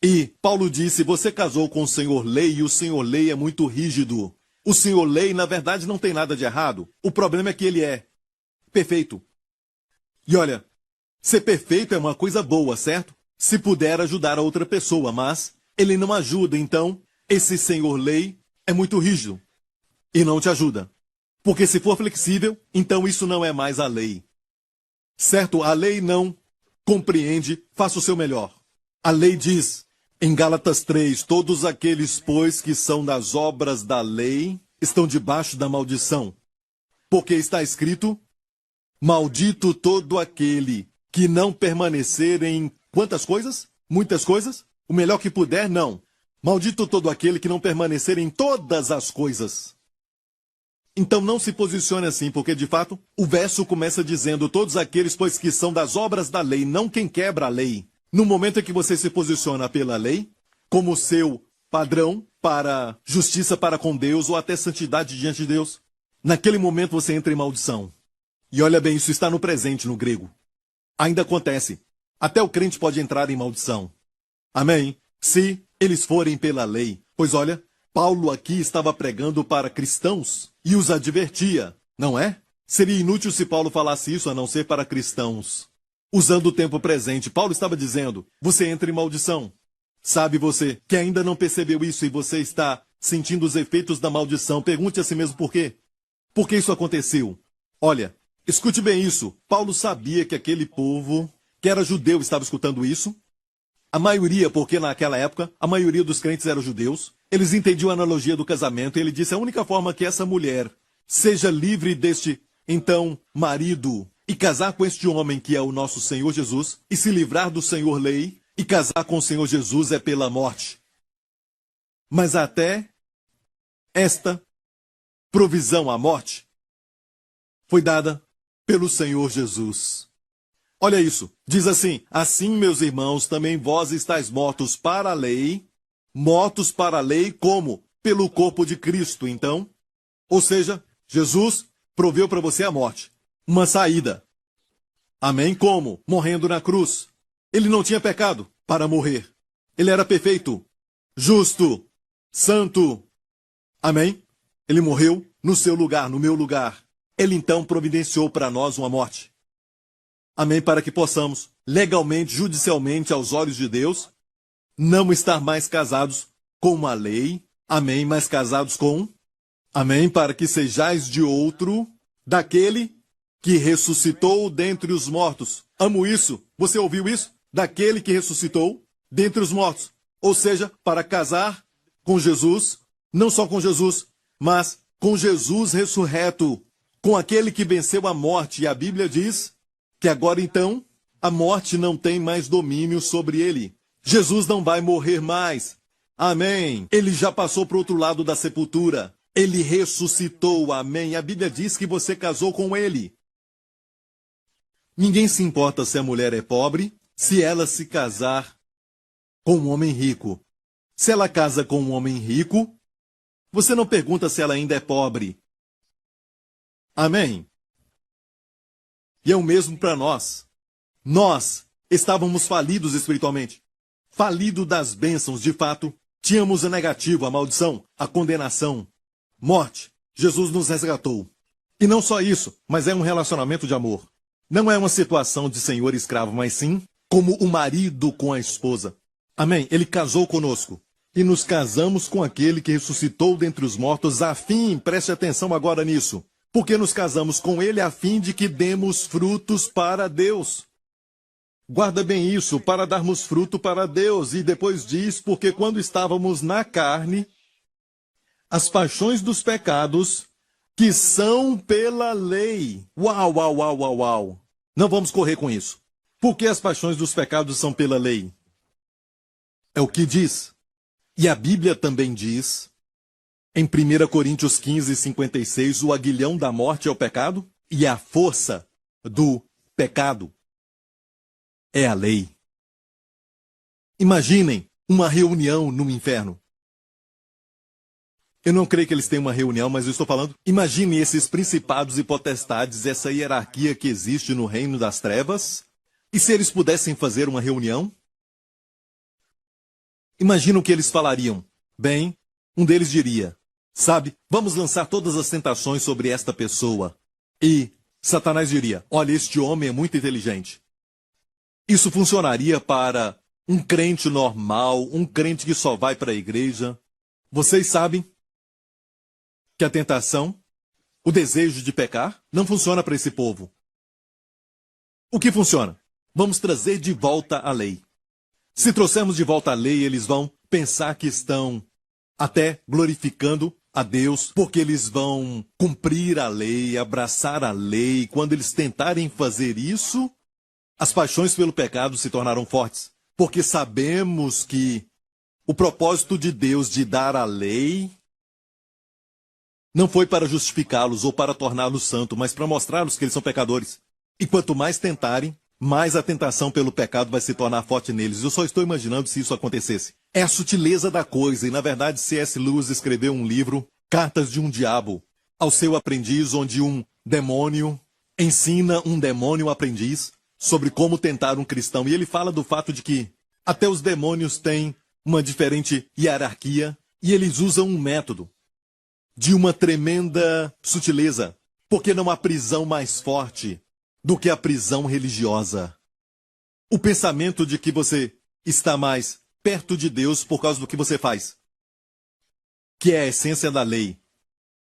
E Paulo disse, você casou com o Senhor Lei, e o Senhor Lei é muito rígido. O Senhor Lei, na verdade, não tem nada de errado. O problema é que ele é perfeito. E olha, ser perfeito é uma coisa boa, certo? Se puder ajudar a outra pessoa, mas ele não ajuda, então esse Senhor Lei é muito rígido e não te ajuda. Porque se for flexível, então isso não é mais a lei. Certo? A lei não compreende, faça o seu melhor. A lei diz, em Gálatas 3, todos aqueles, pois, que são das obras da lei, estão debaixo da maldição. Porque está escrito, maldito todo aquele que não permanecer em quantas coisas? Muitas coisas? O melhor que puder, não. Maldito todo aquele que não permanecer em todas as coisas. Então não se posicione assim, porque de fato o verso começa dizendo todos aqueles, pois, que são das obras da lei, não quem quebra a lei. No momento em que você se posiciona pela lei, como seu padrão para justiça para com Deus ou até santidade diante de Deus, naquele momento você entra em maldição. E olha bem, isso está no presente no grego. Ainda acontece. Até o crente pode entrar em maldição. Amém? Se eles forem pela lei. Pois olha, Paulo aqui estava pregando para cristãos e os advertia, não é? Seria inútil se Paulo falasse isso a não ser para cristãos. Usando o tempo presente, Paulo estava dizendo, você entra em maldição. Sabe você que ainda não percebeu isso e você está sentindo os efeitos da maldição, pergunte a si mesmo por quê. Por que isso aconteceu? Olha, escute bem isso. Paulo sabia que aquele povo, que era judeu, estava escutando isso. A maioria, porque naquela época, a maioria dos crentes eram judeus. Eles entendiam a analogia do casamento e ele disse, a única forma que essa mulher seja livre deste, então, marido, e casar com este homem que é o nosso Senhor Jesus, e se livrar do Senhor Lei, e casar com o Senhor Jesus é pela morte. Mas até esta provisão à morte, foi dada pelo Senhor Jesus. Olha isso, diz assim: assim, meus irmãos, também vós estáis mortos para a lei como? Pelo corpo de Cristo, então. Ou seja, Jesus proveu para você a morte, uma saída. Amém? Como? Morrendo na cruz. Ele não tinha pecado para morrer. Ele era perfeito, justo, santo. Amém? Ele morreu no seu lugar, no meu lugar. Ele então providenciou para nós uma morte. Amém? Para que possamos, legalmente, judicialmente, aos olhos de Deus, não estar mais casados com a lei. Amém? Mas casados com... Amém? Para que sejais de outro, daquele que ressuscitou dentre os mortos. Amo isso. Você ouviu isso? Daquele que ressuscitou dentre os mortos. Ou seja, para casar com Jesus, não só com Jesus, mas com Jesus ressurreto, com aquele que venceu a morte. E a Bíblia diz que agora então a morte não tem mais domínio sobre ele. Jesus não vai morrer mais. Amém. Ele já passou para o outro lado da sepultura. Ele ressuscitou. Amém. A Bíblia diz que você casou com ele. Ninguém se importa se a mulher é pobre, se ela se casar com um homem rico. Se ela casa com um homem rico, você não pergunta se ela ainda é pobre. Amém? E é o mesmo para nós. Nós estávamos falidos espiritualmente. Falido das bênçãos, de fato. Tínhamos o negativo, a maldição, a condenação, morte. Jesus nos resgatou. E não só isso, mas é um relacionamento de amor. Não é uma situação de senhor e escravo, mas sim como o marido com a esposa. Amém? Ele casou conosco. E nos casamos com aquele que ressuscitou dentre os mortos a fim, preste atenção agora nisso, porque nos casamos com ele a fim de que demos frutos para Deus. Guarda bem isso, para darmos fruto para Deus. E depois diz, porque quando estávamos na carne, as paixões dos pecados que são pela lei. Uau, uau, uau, uau, uau. Não vamos correr com isso. Por que as paixões dos pecados são pela lei? É o que diz. E a Bíblia também diz, em 1 Coríntios 15, 56, o aguilhão da morte é o pecado e a força do pecado é a lei. Imaginem uma reunião no inferno. Eu não creio que eles tenham uma reunião, mas eu estou falando. Imagine esses principados e potestades, essa hierarquia que existe no reino das trevas. E se eles pudessem fazer uma reunião? Imagina o que eles falariam. Bem, um deles diria, sabe, vamos lançar todas as tentações sobre esta pessoa. E Satanás diria, olha, este homem é muito inteligente. Isso funcionaria para um crente normal, um crente que só vai para a igreja. Vocês sabem que a tentação, o desejo de pecar, não funciona para esse povo. O que funciona? Vamos trazer de volta a lei. Se trouxermos de volta a lei, eles vão pensar que estão até glorificando a Deus, porque eles vão cumprir a lei, abraçar a lei. Quando eles tentarem fazer isso, as paixões pelo pecado se tornarão fortes, porque sabemos que o propósito de Deus de dar a lei não foi para justificá-los ou para torná-los santos, mas para mostrá-los que eles são pecadores. E quanto mais tentarem, mais a tentação pelo pecado vai se tornar forte neles. Eu só estou imaginando se isso acontecesse. É a sutileza da coisa, e na verdade C.S. Lewis escreveu um livro, Cartas de um Diabo, ao seu aprendiz, onde um demônio ensina um demônio aprendiz sobre como tentar um cristão. E ele fala do fato de que até os demônios têm uma diferente hierarquia, e eles usam um método de uma tremenda sutileza, porque não há prisão mais forte do que a prisão religiosa. O pensamento de que você está mais perto de Deus por causa do que você faz, que é a essência da lei.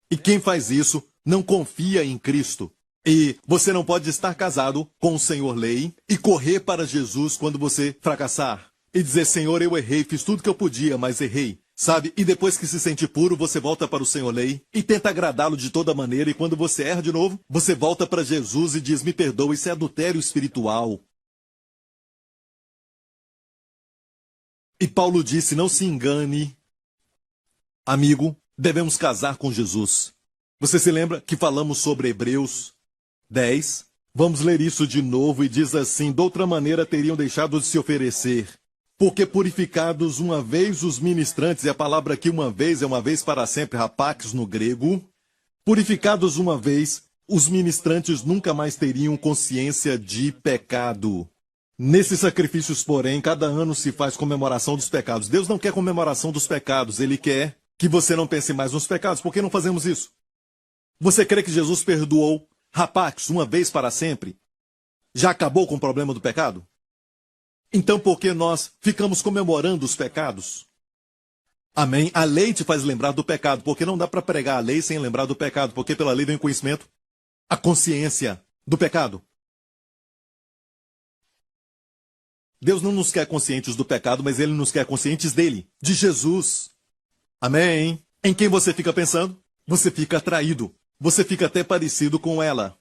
E quem faz isso não confia em Cristo. E você não pode estar casado com o Senhor Lei e correr para Jesus quando você fracassar. E dizer, Senhor, eu errei, fiz tudo que eu podia, mas errei. Sabe? E depois que se sente puro, você volta para o Senhor Lei e tenta agradá-lo de toda maneira. E quando você erra de novo, você volta para Jesus e diz, me perdoa, isso é adultério espiritual. E Paulo disse, não se engane, amigo, devemos casar com Jesus. Você se lembra que falamos sobre Hebreus 10. Vamos ler isso de novo e diz assim: de outra maneira teriam deixado de se oferecer. Porque purificados uma vez os ministrantes, e a palavra aqui uma vez é uma vez para sempre, rapax no grego. Purificados uma vez, os ministrantes nunca mais teriam consciência de pecado. Nesses sacrifícios, porém, cada ano se faz comemoração dos pecados. Deus não quer comemoração dos pecados, Ele quer que você não pense mais nos pecados. Por que não fazemos isso? Você crê que Jesus perdoou rapax uma vez para sempre? Já acabou com o problema do pecado? Então por que nós ficamos comemorando os pecados? Amém? A lei te faz lembrar do pecado, porque não dá para pregar a lei sem lembrar do pecado, porque pela lei vem o conhecimento, a consciência do pecado. Deus não nos quer conscientes do pecado, mas Ele nos quer conscientes dele, de Jesus. Amém? Em quem você fica pensando? Você fica atraído. Você fica até parecido com ela.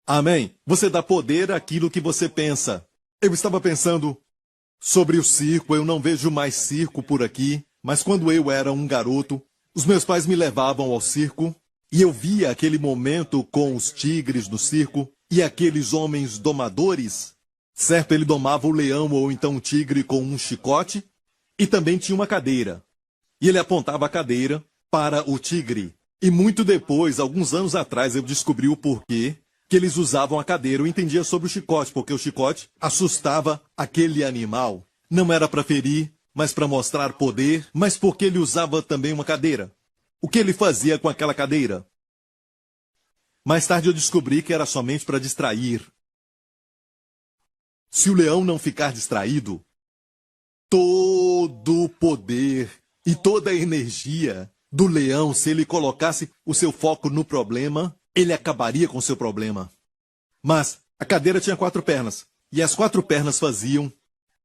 Amém? Você dá poder àquilo que você pensa. Eu estava pensando sobre o circo, eu não vejo mais circo por aqui, mas quando eu era um garoto, os meus pais me levavam ao circo e eu via aquele momento com os tigres no circo e aqueles homens domadores. Certo, ele domava o leão ou então o tigre com um chicote e também tinha uma cadeira. E ele apontava a cadeira para o tigre. E muito depois, alguns anos atrás, eu descobri o porquê que eles usavam a cadeira. Eu entendia sobre o chicote, porque o chicote assustava aquele animal. Não era para ferir, mas para mostrar poder, mas porque ele usava também uma cadeira. O que ele fazia com aquela cadeira? Mais tarde eu descobri que era somente para distrair. Se o leão não ficar distraído, todo o poder e toda a energia do leão, se ele colocasse o seu foco no problema, ele acabaria com o seu problema. Mas a cadeira tinha 4 pernas, e as 4 pernas faziam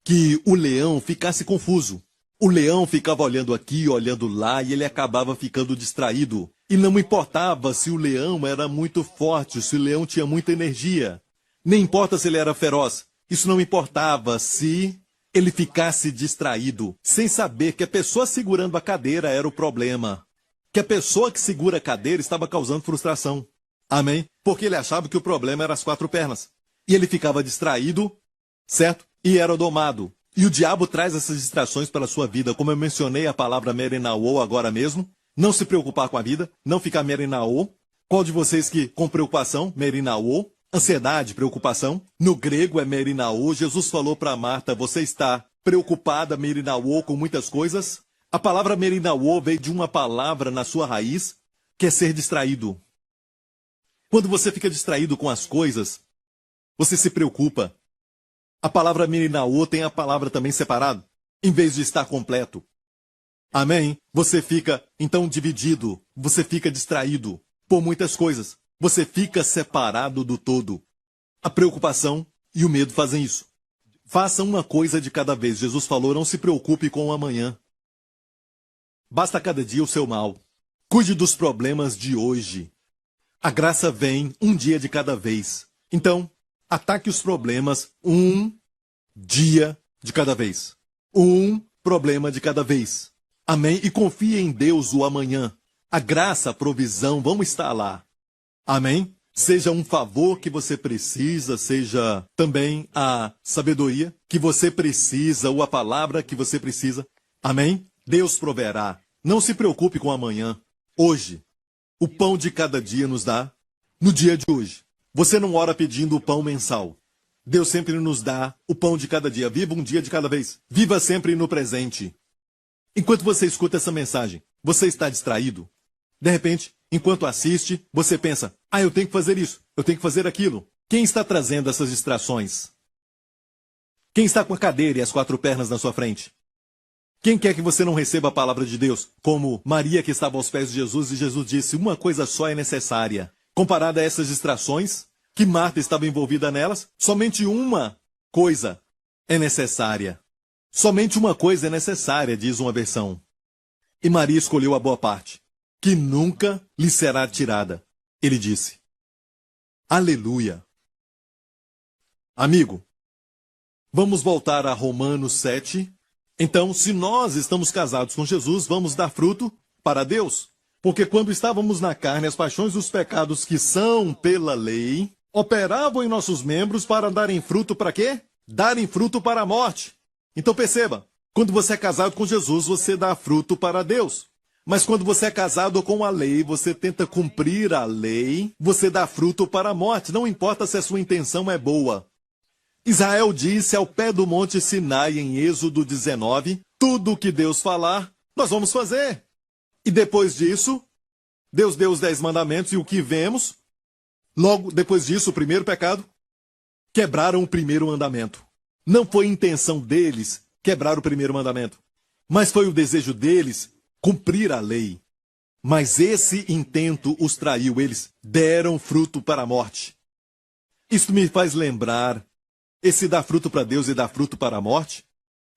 que o leão ficasse confuso. O leão ficava olhando aqui, olhando lá, e ele acabava ficando distraído. E não importava se o leão era muito forte, se o leão tinha muita energia. Nem importa se ele era feroz. Isso não importava se ele ficasse distraído, sem saber que a pessoa segurando a cadeira era o problema. Que a pessoa que segura a cadeira estava causando frustração. Amém? Porque ele achava que o problema eram as 4 pernas. E ele ficava distraído, certo? E era domado. E o diabo traz essas distrações para a sua vida. Como eu mencionei a palavra merenaô agora mesmo. Não se preocupar com a vida, não ficar merenaô. Qual de vocês que com preocupação, merenaô? Ansiedade, preocupação. No grego é merinaô. Jesus falou para Marta, você está preocupada, merinaô, com muitas coisas? A palavra merinaô veio de uma palavra na sua raiz, que é ser distraído. Quando você fica distraído com as coisas, você se preocupa. A palavra merinaô tem a palavra também separado, em vez de estar completo. Amém? Você fica, então, dividido. Você fica distraído por muitas coisas. Você fica separado do todo. A preocupação e o medo fazem isso. Faça uma coisa de cada vez. Jesus falou, não se preocupe com o amanhã. Basta cada dia o seu mal. Cuide dos problemas de hoje. A graça vem um dia de cada vez. Então, ataque os problemas um dia de cada vez. Um problema de cada vez. Amém? E confie em Deus o amanhã. A graça, a provisão vão estar lá. Amém? Seja um favor que você precisa, seja também a sabedoria que você precisa, ou a palavra que você precisa. Amém? Deus proverá. Não se preocupe com amanhã. Hoje, o pão de cada dia nos dá no dia de hoje. Você não ora pedindo o pão mensal. Deus sempre nos dá o pão de cada dia. Viva um dia de cada vez. Viva sempre no presente. Enquanto você escuta essa mensagem, você está distraído? De repente, enquanto assiste, você pensa, eu tenho que fazer isso, eu tenho que fazer aquilo. Quem está trazendo essas distrações? Quem está com a cadeira e as 4 pernas na sua frente? Quem quer que você não receba a palavra de Deus? Como Maria que estava aos pés de Jesus e Jesus disse, uma coisa só é necessária. Comparada a essas distrações, que Marta estava envolvida nelas, somente uma coisa é necessária. Somente uma coisa é necessária, diz uma versão. E Maria escolheu a boa parte, que nunca lhe será tirada. Ele disse. Aleluia. Amigo, vamos voltar a Romanos 7. Então, se nós estamos casados com Jesus, vamos dar fruto para Deus. Porque quando estávamos na carne, as paixões dos pecados que são pela lei, operavam em nossos membros para darem fruto para quê? Darem fruto para a morte. Então perceba, quando você é casado com Jesus, você dá fruto para Deus. Mas quando você é casado com a lei, você tenta cumprir a lei, você dá fruto para a morte, não importa se a sua intenção é boa. Israel disse ao pé do monte Sinai, em Êxodo 19, tudo o que Deus falar, nós vamos fazer. E depois disso, Deus deu os 10 mandamentos e o que vemos? Logo depois disso, o primeiro pecado, quebraram o primeiro mandamento. Não foi intenção deles quebrar o primeiro mandamento, mas foi o desejo deles cumprir a lei. Mas esse intento os traiu, eles deram fruto para a morte. Isso me faz lembrar, esse dá fruto para Deus e dá fruto para a morte.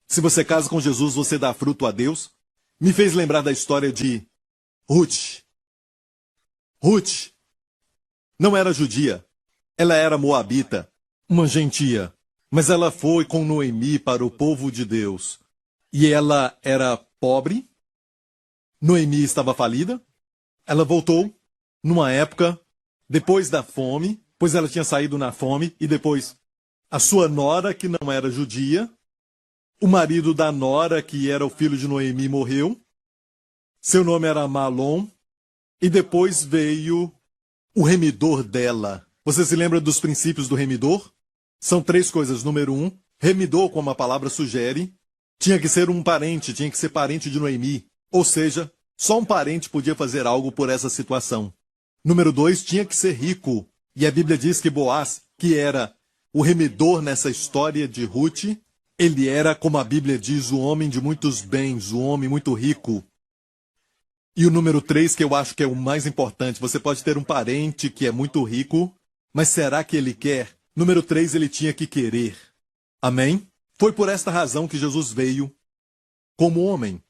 Se você casa com Jesus, você dá fruto a Deus. Me fez lembrar da história de Ruth. Ruth não era judia, ela era moabita, uma gentia, mas ela foi com Noemi para o povo de Deus. E ela era pobre, Noemi estava falida, ela voltou numa época depois da fome, pois ela tinha saído na fome, e depois a sua nora, que não era judia, o marido da nora, que era o filho de Noemi, morreu, seu nome era Malom, e depois veio o remidor dela. Você se lembra dos princípios do remidor? São 3 coisas. Número 1, remidor, como a palavra sugere, tinha que ser um parente, tinha que ser parente de Noemi. Ou seja, só um parente podia fazer algo por essa situação. Número 2, tinha que ser rico. E a Bíblia diz que Boaz, que era o remidor nessa história de Ruth, ele era, como a Bíblia diz, o homem de muitos bens, o homem muito rico. E o número 3, que eu acho que é o mais importante, você pode ter um parente que é muito rico, mas será que ele quer? Número 3, ele tinha que querer. Amém? Foi por esta razão que Jesus veio como homem.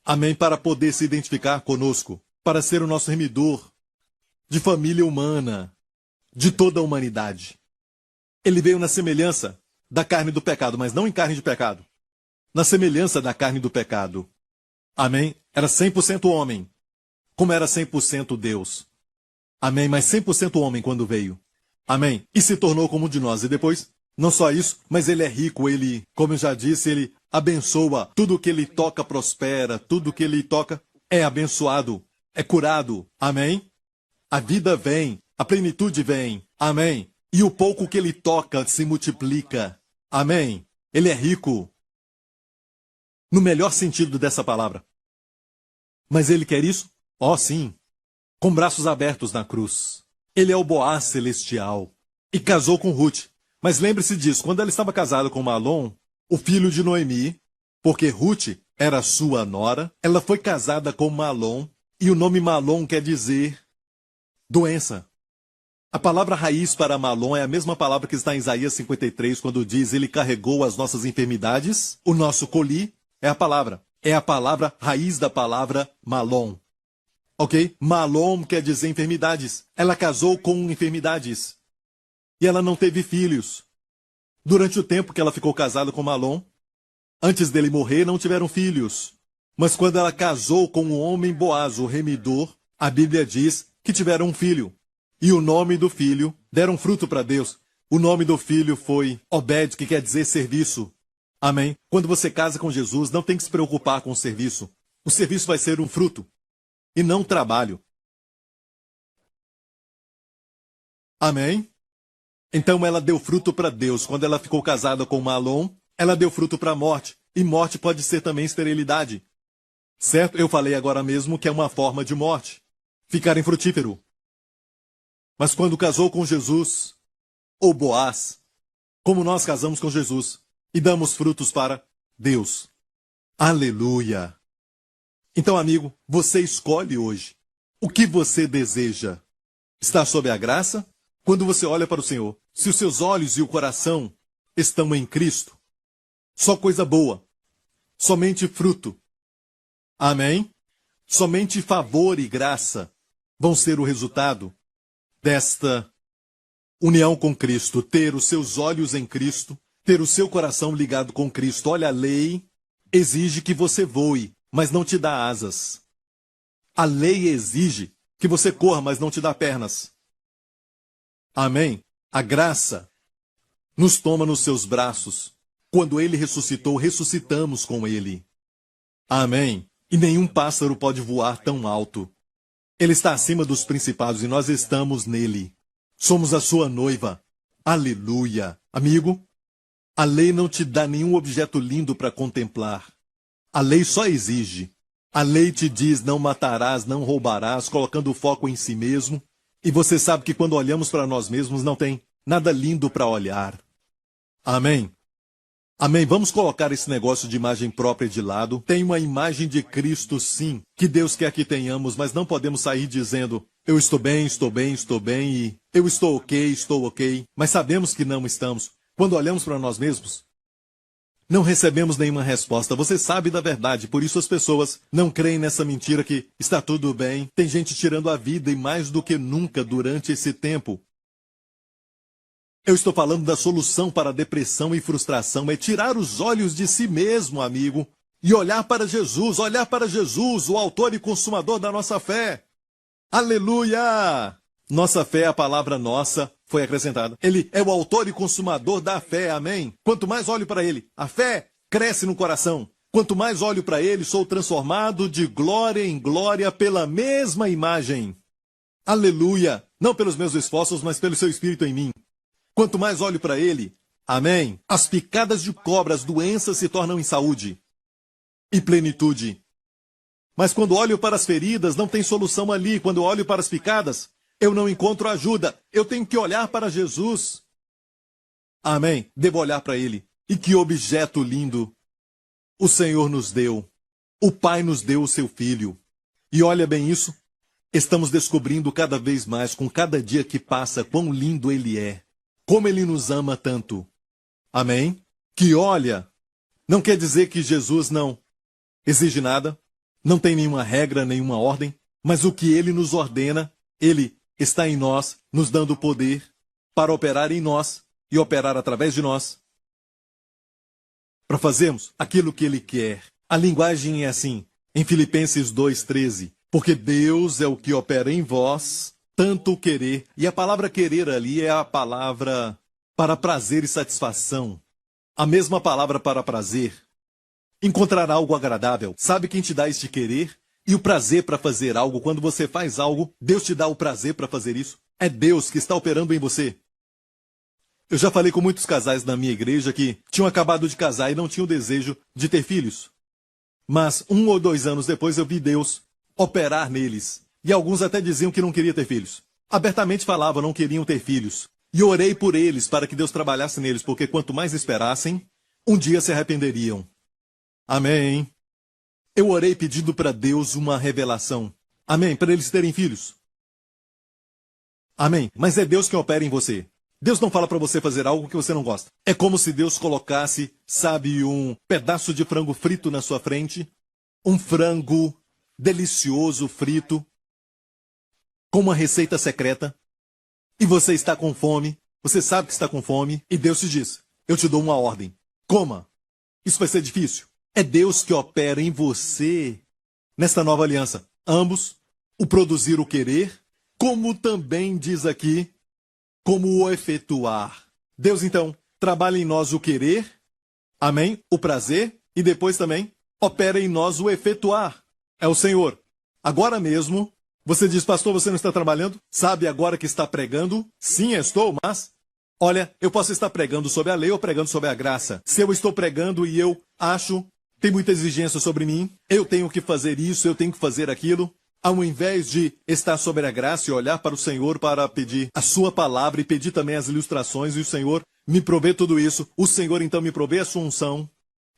Amém? Para poder se identificar conosco, para ser o nosso remidor de família humana, de toda a humanidade. Ele veio na semelhança da carne do pecado, mas não em carne de pecado. Na semelhança da carne do pecado. Amém? Era 100% homem, como era 100% Deus. Amém? Mas 100% homem quando veio. Amém? E se tornou como um de nós. E depois, não só isso, mas ele é rico, ele, como eu já disse, ele abençoa. Tudo que ele toca prospera, tudo que ele toca é abençoado, é curado. Amém? A vida vem, a plenitude vem. Amém? E o pouco que ele toca se multiplica. Amém? Ele é rico. No melhor sentido dessa palavra. Mas ele quer isso? Oh, sim. Com braços abertos na cruz. Ele é o Boaz celestial. E casou com Ruth. Mas lembre-se disso, quando ela estava casada com Malom, o filho de Noemi, porque Ruth era sua nora, ela foi casada com Malom, e o nome Malom quer dizer doença. A palavra raiz para Malom é a mesma palavra que está em Isaías 53, quando diz, ele carregou as nossas enfermidades, o nosso coli, é a palavra. É a palavra raiz da palavra Malom. Ok? Malom quer dizer enfermidades. Ela casou com enfermidades. E ela não teve filhos. Durante o tempo que ela ficou casada com Malom, antes dele morrer, não tiveram filhos. Mas quando ela casou com o homem Boaz, o remidor, a Bíblia diz que tiveram um filho. E o nome do filho, deram fruto para Deus. O nome do filho foi Obed, que quer dizer serviço. Amém? Quando você casa com Jesus, não tem que se preocupar com o serviço. O serviço vai ser um fruto, e não trabalho. Amém? Então ela deu fruto para Deus. Quando ela ficou casada com Malom, ela deu fruto para a morte. E morte pode ser também esterilidade. Certo? Eu falei agora mesmo que é uma forma de morte. Ficar infrutífero. Mas quando casou com Jesus, ou Boaz, como nós casamos com Jesus, e damos frutos para Deus. Aleluia! Então, amigo, você escolhe hoje. O que você deseja? Está sob a graça? Quando você olha para o Senhor, se os seus olhos e o coração estão em Cristo, só coisa boa, somente fruto. Amém? Somente favor e graça vão ser o resultado desta união com Cristo, ter os seus olhos em Cristo, ter o seu coração ligado com Cristo. Olha, a lei exige que você voe, mas não te dá asas. A lei exige que você corra, mas não te dá pernas. Amém? A graça nos toma nos seus braços. Quando ele ressuscitou, ressuscitamos com ele. Amém? E nenhum pássaro pode voar tão alto. Ele está acima dos principados e nós estamos nele. Somos a sua noiva. Aleluia. Amigo, a lei não te dá nenhum objeto lindo para contemplar. A lei só exige. A lei te diz não matarás, não roubarás, colocando o foco em si mesmo. E você sabe que quando olhamos para nós mesmos não tem nada lindo para olhar. Amém? Amém. Vamos colocar esse negócio de imagem própria de lado. Tem uma imagem de Cristo, sim, que Deus quer que tenhamos, mas não podemos sair dizendo, eu estou bem, estou bem, estou bem, e eu estou ok, mas sabemos que não estamos. Quando olhamos para nós mesmos, não recebemos nenhuma resposta. Você sabe da verdade, por isso as pessoas não creem nessa mentira que está tudo bem. Tem gente tirando a vida e mais do que nunca durante esse tempo. Eu estou falando da solução para a depressão e frustração, é tirar os olhos de si mesmo, amigo, e olhar para Jesus, o autor e consumador da nossa fé. Aleluia! Nossa fé, a palavra nossa, foi acrescentada. Ele é o autor e consumador da fé, amém? Quanto mais olho para ele, a fé cresce no coração. Quanto mais olho para ele, sou transformado de glória em glória pela mesma imagem. Aleluia! Não pelos meus esforços, mas pelo seu Espírito em mim. Quanto mais olho para ele, amém, as picadas de cobra, as doenças se tornam em saúde e plenitude. Mas quando olho para as feridas, não tem solução ali. Quando olho para as picadas, eu não encontro ajuda. Eu tenho que olhar para Jesus. Amém, devo olhar para ele. E que objeto lindo o Senhor nos deu. O Pai nos deu o seu Filho. E olha bem isso, estamos descobrindo cada vez mais, com cada dia que passa, quão lindo ele é. Como ele nos ama tanto. Amém? Que olha, não quer dizer que Jesus não exige nada, não tem nenhuma regra, nenhuma ordem, mas o que ele nos ordena, ele está em nós, nos dando poder para operar em nós e operar através de nós, para fazermos aquilo que ele quer. A linguagem é assim, em Filipenses 2:13, porque Deus é o que opera em vós, tanto querer, e a palavra querer ali é a palavra para prazer e satisfação. A mesma palavra para prazer. Encontrar algo agradável. Sabe quem te dá este querer? E o prazer para fazer algo. Quando você faz algo, Deus te dá o prazer para fazer isso. É Deus que está operando em você. Eu já falei com muitos casais na minha igreja que tinham acabado de casar e não tinham desejo de ter filhos. Mas 1 ou 2 anos depois eu vi Deus operar neles. E alguns até diziam que não queriam ter filhos. Abertamente falavam, não queriam ter filhos. E orei por eles para que Deus trabalhasse neles, porque quanto mais esperassem, um dia se arrependeriam. Amém. Eu orei pedindo para Deus uma revelação. Amém. Para eles terem filhos. Amém. Mas é Deus quem opera em você. Deus não fala para você fazer algo que você não gosta. É como se Deus colocasse, sabe, um pedaço de frango frito na sua frente. Um frango delicioso, frito. Com uma receita secreta, e você está com fome, você sabe que está com fome, e Deus te diz, eu te dou uma ordem, coma. Isso vai ser difícil. É Deus que opera em você, nesta nova aliança. Ambos, o produzir o querer, como também diz aqui, como o efetuar. Deus, então, trabalha em nós o querer, amém, o prazer, e depois também opera em nós o efetuar. É o Senhor. Agora mesmo, você diz, pastor, você não está trabalhando? Sabe agora que está pregando? Sim, estou, mas... Olha, eu posso estar pregando sobre a lei ou pregando sobre a graça. Se eu estou pregando e eu acho, tem muita exigência sobre mim, eu tenho que fazer isso, eu tenho que fazer aquilo, ao invés de estar sobre a graça e olhar para o Senhor para pedir a sua palavra e pedir também as ilustrações, e o Senhor me provê tudo isso, o Senhor então me provê a sua unção.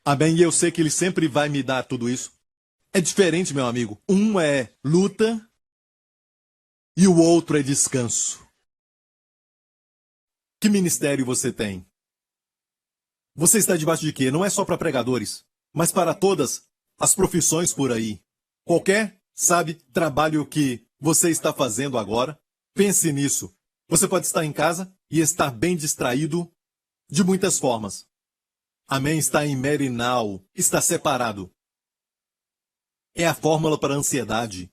Amém? E eu sei que Ele sempre vai me dar tudo isso. É diferente, meu amigo. Um é luta... e o outro é descanso. Que ministério você tem? Você está debaixo de quê? Não é só para pregadores, mas para todas as profissões por aí. Qualquer, sabe, trabalho que você está fazendo agora, pense nisso. Você pode estar em casa e estar bem distraído de muitas formas. Amém? Está em merinal, está separado. É a fórmula para ansiedade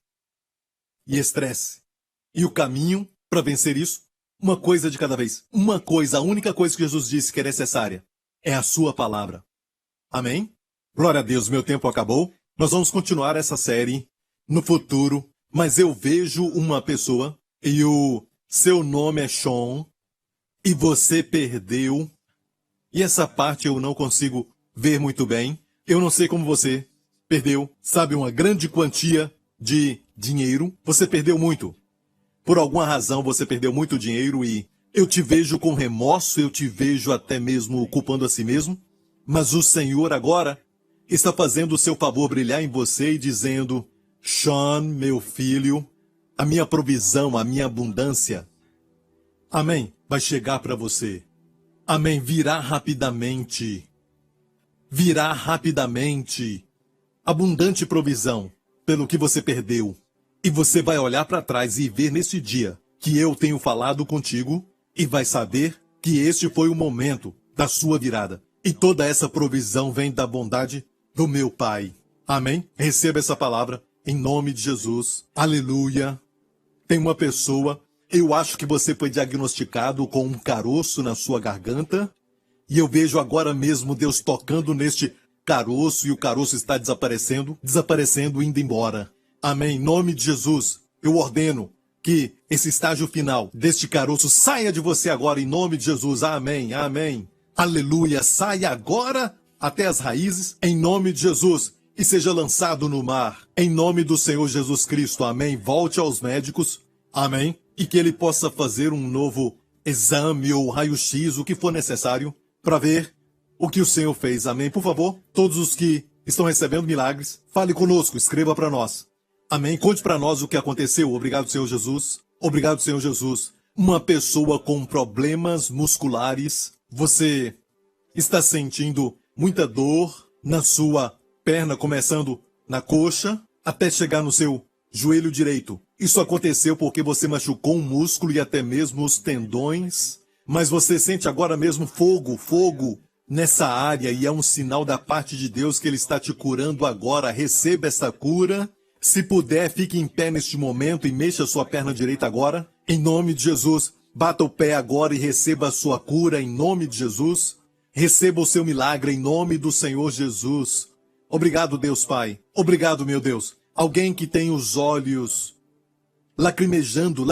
e estresse. E o caminho para vencer isso Uma coisa de cada vez. Uma coisa, a única coisa que Jesus disse que é necessária é a sua palavra. Amém? Glória a Deus, meu tempo acabou. Nós vamos continuar essa série no futuro, mas eu vejo uma pessoa e o seu nome é Sean e você perdeu. E essa parte eu não consigo ver muito bem. Eu não sei como você perdeu, sabe, uma grande quantia de dinheiro. Você perdeu muito. Por alguma razão você perdeu muito dinheiro e eu te vejo com remorso, eu te vejo até mesmo culpando a si mesmo. Mas o Senhor agora está fazendo o seu favor brilhar em você e dizendo: Sean, meu filho, a minha provisão, a minha abundância, amém, vai chegar para você. Amém, virá rapidamente. Virá rapidamente. Abundante provisão pelo que você perdeu. E você vai olhar para trás e ver nesse dia que eu tenho falado contigo e vai saber que este foi o momento da sua virada. E toda essa provisão vem da bondade do meu Pai. Amém? Receba essa palavra em nome de Jesus. Aleluia. Tem uma pessoa, eu acho que você foi diagnosticado com um caroço na sua garganta. E eu vejo agora mesmo Deus tocando neste caroço e o caroço está desaparecendo, indo embora. Amém. Em nome de Jesus, eu ordeno que esse estágio final deste caroço saia de você agora, em nome de Jesus. Amém. Amém. Aleluia. Saia agora até as raízes, em nome de Jesus, e seja lançado no mar, em nome do Senhor Jesus Cristo. Amém. Volte aos médicos. Amém. E que ele possa fazer um novo exame ou raio-x, o que for necessário, para ver o que o Senhor fez. Amém. Por favor, todos os que estão recebendo milagres, fale conosco, escreva para nós. Amém. Conte para nós o que aconteceu. Obrigado, Senhor Jesus. Obrigado, Senhor Jesus. Uma pessoa com problemas musculares, você está sentindo muita dor na sua perna, começando na coxa, até chegar no seu joelho direito. Isso aconteceu porque você machucou um músculo e até mesmo os tendões, mas você sente agora mesmo fogo nessa área e é um sinal da parte de Deus que Ele está te curando agora. Receba essa cura. Se puder, fique em pé neste momento e mexa a sua perna direita agora. Em nome de Jesus, bata o pé agora e receba a sua cura em nome de Jesus. Receba o seu milagre em nome do Senhor Jesus. Obrigado, Deus Pai. Obrigado, meu Deus. Alguém que tem os olhos lacrimejando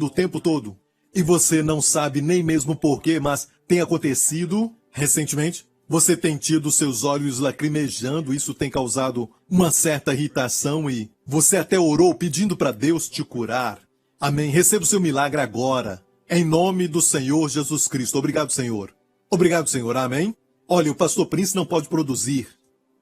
o tempo todo. E você não sabe nem mesmo porquê, mas tem acontecido recentemente. Você tem tido seus olhos lacrimejando, isso tem causado uma certa irritação e você até orou pedindo para Deus te curar. Amém. Receba o seu milagre agora, em nome do Senhor Jesus Cristo. Obrigado, Senhor. Obrigado, Senhor. Amém. Olha, o pastor Prince não pode produzir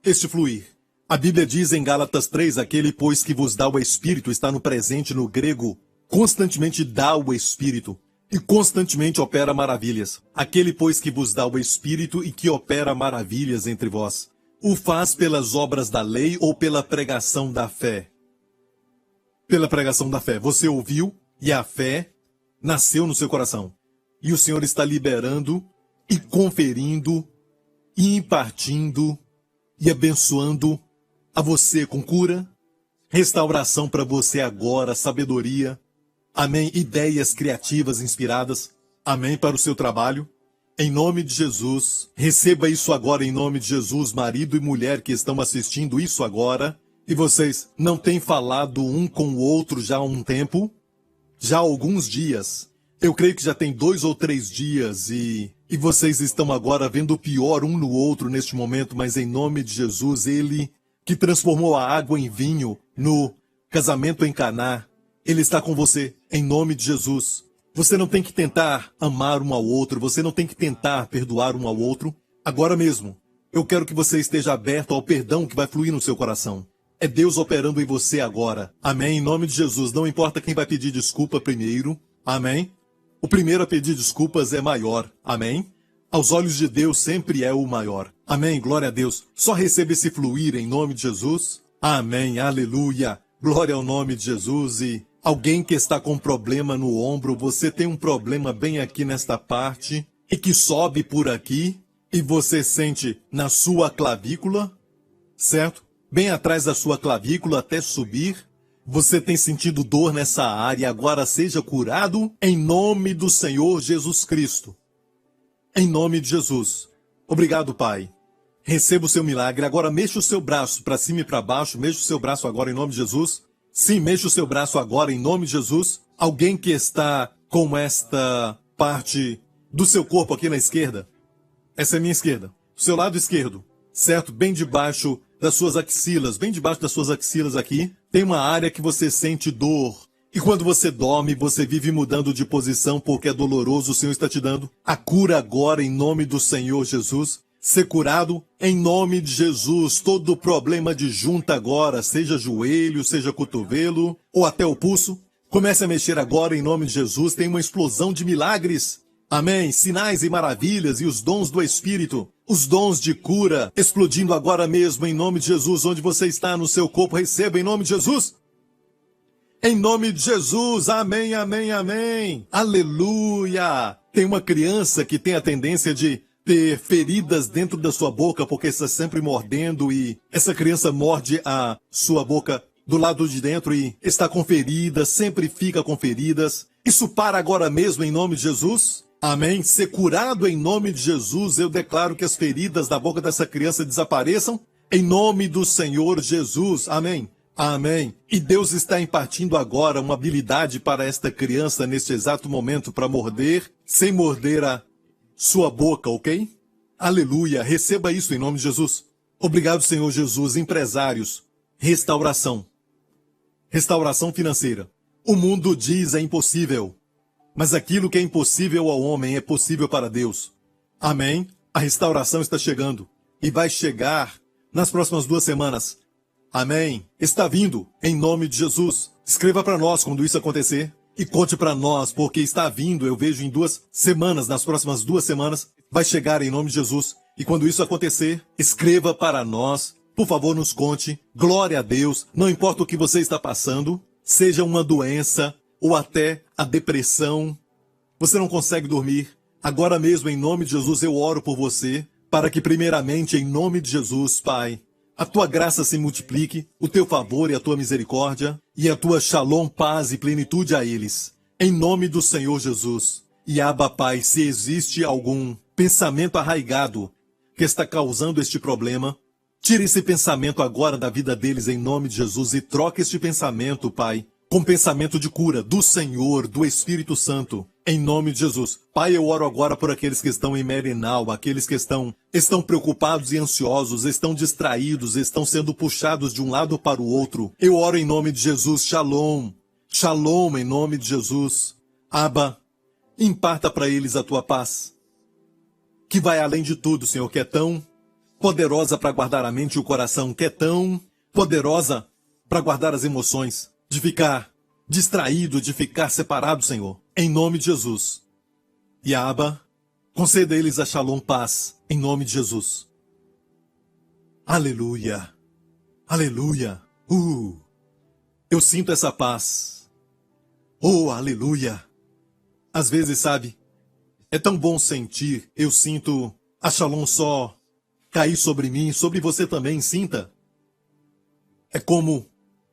este fluir. A Bíblia diz em Gálatas 3, aquele, pois, que vos dá o Espírito, está no presente, no grego, constantemente dá o Espírito. E constantemente opera maravilhas. Aquele, pois, que vos dá o Espírito e que opera maravilhas entre vós, o faz pelas obras da lei ou pela pregação da fé? Pela pregação da fé. Você ouviu e a fé nasceu no seu coração. E o Senhor está liberando e conferindo e impartindo e abençoando a você com cura, restauração para você agora, sabedoria. Amém. Ideias criativas, inspiradas. Amém. Para o seu trabalho. Em nome de Jesus. Receba isso agora em nome de Jesus. Marido e mulher que estão assistindo isso agora. E vocês não têm falado um com o outro já há um tempo? Já há alguns dias. Eu creio que já tem 2 ou 3 dias e vocês estão agora vendo o pior um no outro neste momento. Mas em nome de Jesus, Ele que transformou a água em vinho no casamento em Caná, Ele está com você, em nome de Jesus. Você não tem que tentar amar um ao outro, você não tem que tentar perdoar um ao outro. Agora mesmo, eu quero que você esteja aberto ao perdão que vai fluir no seu coração. É Deus operando em você agora. Amém? Em nome de Jesus, não importa quem vai pedir desculpa primeiro. Amém? O primeiro a pedir desculpas é maior. Amém? Aos olhos de Deus sempre é o maior. Amém? Glória a Deus. Só receba esse fluir em nome de Jesus. Amém? Aleluia. Glória ao nome de Jesus. E alguém que está com problema no ombro, você tem um problema bem aqui nesta parte e que sobe por aqui e você sente na sua clavícula, certo? Bem atrás da sua clavícula até subir. Você tem sentido dor nessa área, agora seja curado em nome do Senhor Jesus Cristo. Em nome de Jesus. Obrigado, Pai. Receba o seu milagre. Agora mexa o seu braço para cima e para baixo. Mexa o seu braço agora em nome de Jesus. Sim, mexa o seu braço agora em nome de Jesus. Alguém que está com esta parte do seu corpo aqui na esquerda. Essa é a minha esquerda. O seu lado esquerdo. Certo? Bem debaixo das suas axilas. Bem debaixo das suas axilas aqui. Tem uma área que você sente dor. E quando você dorme, você vive mudando de posição porque é doloroso. O Senhor está te dando a cura agora em nome do Senhor Jesus. Ser curado em nome de Jesus. Todo problema de junta agora, seja joelho, seja cotovelo ou até o pulso, comece a mexer agora em nome de Jesus. Tem uma explosão de milagres. Amém. Sinais e maravilhas e os dons do Espírito. Os dons de cura explodindo agora mesmo em nome de Jesus. Onde você está no seu corpo, receba em nome de Jesus. Em nome de Jesus, amém, amém, amém. Aleluia. Tem uma criança que tem a tendência de ter feridas dentro da sua boca porque está sempre mordendo e essa criança morde a sua boca do lado de dentro e está com feridas, sempre fica com feridas. Isso para agora mesmo em nome de Jesus. Amém. Ser curado em nome de Jesus. Eu declaro que as feridas da boca dessa criança desapareçam em nome do Senhor Jesus. Amém. Amém. E Deus está impartindo agora uma habilidade para esta criança neste exato momento para morder, sem morder a sua boca, ok? Aleluia. Receba isso em nome de Jesus. Obrigado, Senhor Jesus. Empresários, restauração. Restauração financeira. O mundo diz é impossível, mas aquilo que é impossível ao homem é possível para Deus. Amém. A restauração está chegando e vai chegar nas próximas 2 semanas. Amém. Está vindo, em nome de Jesus. Escreva para nós quando isso acontecer e conte para nós, porque está vindo, eu vejo em 2 semanas, nas próximas 2 semanas, vai chegar em nome de Jesus. E quando isso acontecer, escreva para nós, por favor, nos conte. Glória a Deus, não importa o que você está passando, seja uma doença ou até a depressão. Você não consegue dormir. Agora mesmo, em nome de Jesus, eu oro por você, para que primeiramente, em nome de Jesus, Pai, a tua graça se multiplique, o teu favor e a tua misericórdia, e a tua shalom, paz e plenitude a eles. Em nome do Senhor Jesus. E Abba, Pai, se existe algum pensamento arraigado que está causando este problema, tire esse pensamento agora da vida deles em nome de Jesus e troque este pensamento, Pai, com pensamento de cura do Senhor, do Espírito Santo, em nome de Jesus. Pai, eu oro agora por aqueles que estão em Merenal, aqueles que estão preocupados e ansiosos, estão distraídos, estão sendo puxados de um lado para o outro. Eu oro em nome de Jesus, shalom, shalom em nome de Jesus. Abba, imparta para eles a tua paz, que vai além de tudo, Senhor, que é tão poderosa para guardar a mente e o coração, que é tão poderosa para guardar as emoções, de ficar distraído, de ficar separado, Senhor, em nome de Jesus. E Abba, conceda a eles a shalom, paz, em nome de Jesus. Aleluia, aleluia, eu sinto essa paz. Oh, aleluia. Às vezes, sabe, é tão bom sentir, eu sinto a shalom só cair sobre mim, sobre você também, sinta. É como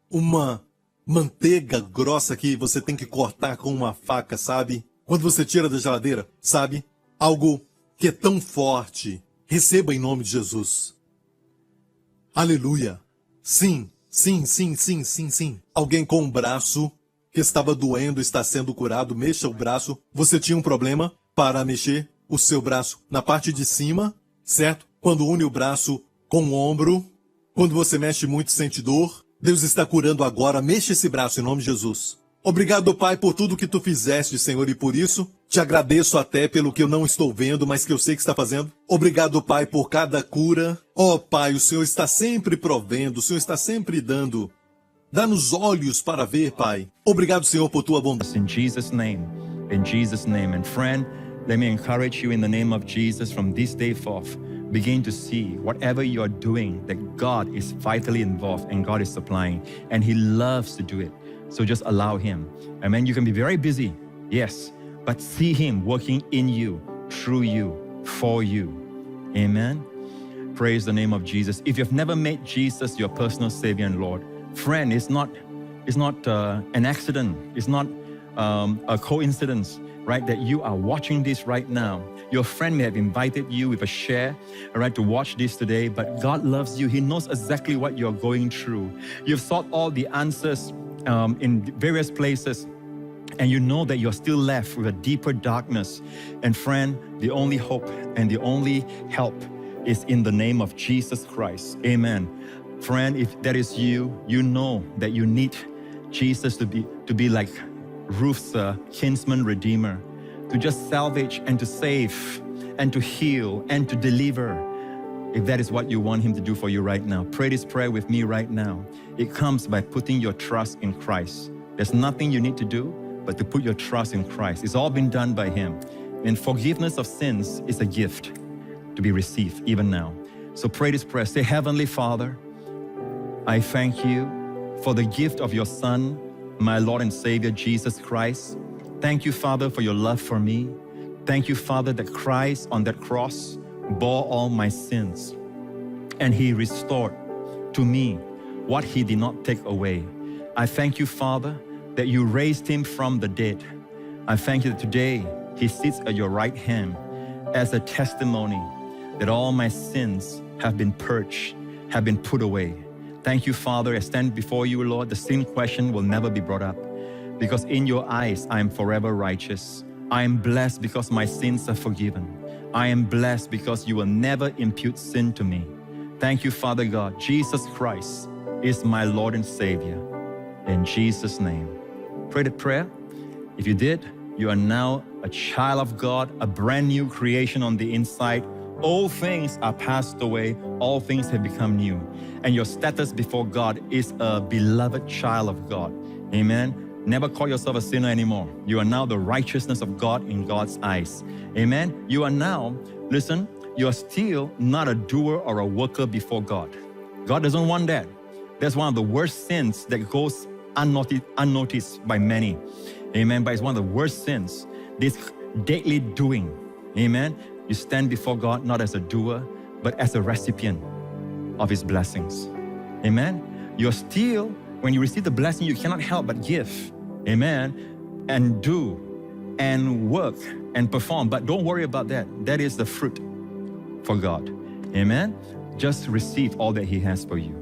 uma manteiga grossa que você tem que cortar com uma faca, sabe? Quando você tira da geladeira, sabe? Algo que é tão forte. Receba em nome de Jesus. Aleluia. Sim, sim, sim, sim, sim, sim. Alguém com um braço que estava doendo está sendo curado. Mexa o braço. Você tinha um problema para mexer o seu braço na parte de cima, certo? Quando une o braço com o ombro, quando você mexe muito sente dor. Deus está curando agora. Mexa esse braço em nome de Jesus. Obrigado, Pai, por tudo que tu fizeste, Senhor, e por isso te agradeço até pelo que eu não estou vendo, mas que eu sei que está fazendo. Obrigado, Pai, por cada cura. Oh, Pai, o Senhor está sempre provendo, o Senhor está sempre dando. Dá-nos olhos para ver, Pai. Obrigado, Senhor, por tua bondade. In Jesus' name, in Jesus' name. And friend, let me encourage you in the name of Jesus from this day forth. Begin to see whatever you are doing, that God is vitally involved and God is supplying, and He loves to do it. So just allow Him. Amen. You can be very busy, yes, but see Him working in you, through you, for you. Amen. Praise the name of Jesus. If you've never made Jesus your personal Savior and Lord, friend, it's not it's not an accident. It's not a coincidence, right? That you are watching this right now. Your friend may have invited you with a share, all right, to watch this today, but God loves you. He knows exactly what you're going through. You've sought all the answers in various places, and you know that you're still left with a deeper darkness. And friend, the only hope and the only help is in the name of Jesus Christ. Amen. Friend, if that is you, you know that you need Jesus to be like Ruth's kinsman redeemer, to just salvage and to save and to heal and to deliver. If that is what you want him to do for you right now, pray this prayer with me right now. It comes by putting your trust in Christ. There's nothing you need to do but to put your trust in Christ. It's all been done by him. And forgiveness of sins is a gift to be received even now. So pray this prayer. Say, Heavenly Father, I thank you for the gift of your Son, my Lord and Savior, Jesus Christ. Thank you, Father, for your love for me. Thank you, Father, that Christ on that cross bore all my sins, and he restored to me what he did not take away. I thank you, Father, that you raised him from the dead. I thank you that today he sits at your right hand as a testimony that all my sins have been purged, have been put away. Thank you, Father. I stand before you, Lord. The sin question will never be brought up, because in your eyes, I am forever righteous. I am blessed because my sins are forgiven. I am blessed because you will never impute sin to me. Thank you, Father God. Jesus Christ is my Lord and Savior. In Jesus' name. Pray the prayer. If you did, you are now a child of God, a brand new creation on the inside. All things are passed away. All things have become new. And your status before God is a beloved child of God. Amen. Never call yourself a sinner anymore. You are now the righteousness of God in God's eyes. Amen. You are now, listen, you are still not a doer or a worker before God. God doesn't want that. That's one of the worst sins that goes unnoticed by many. Amen. But it's one of the worst sins, this deadly doing. Amen. You stand before God not as a doer, but as a recipient of his blessings. Amen. You're still, when you receive the blessing, you cannot help but give. Amen. And do and work and perform. But don't worry about that. That is the fruit for God. Amen. Just receive all that he has for you.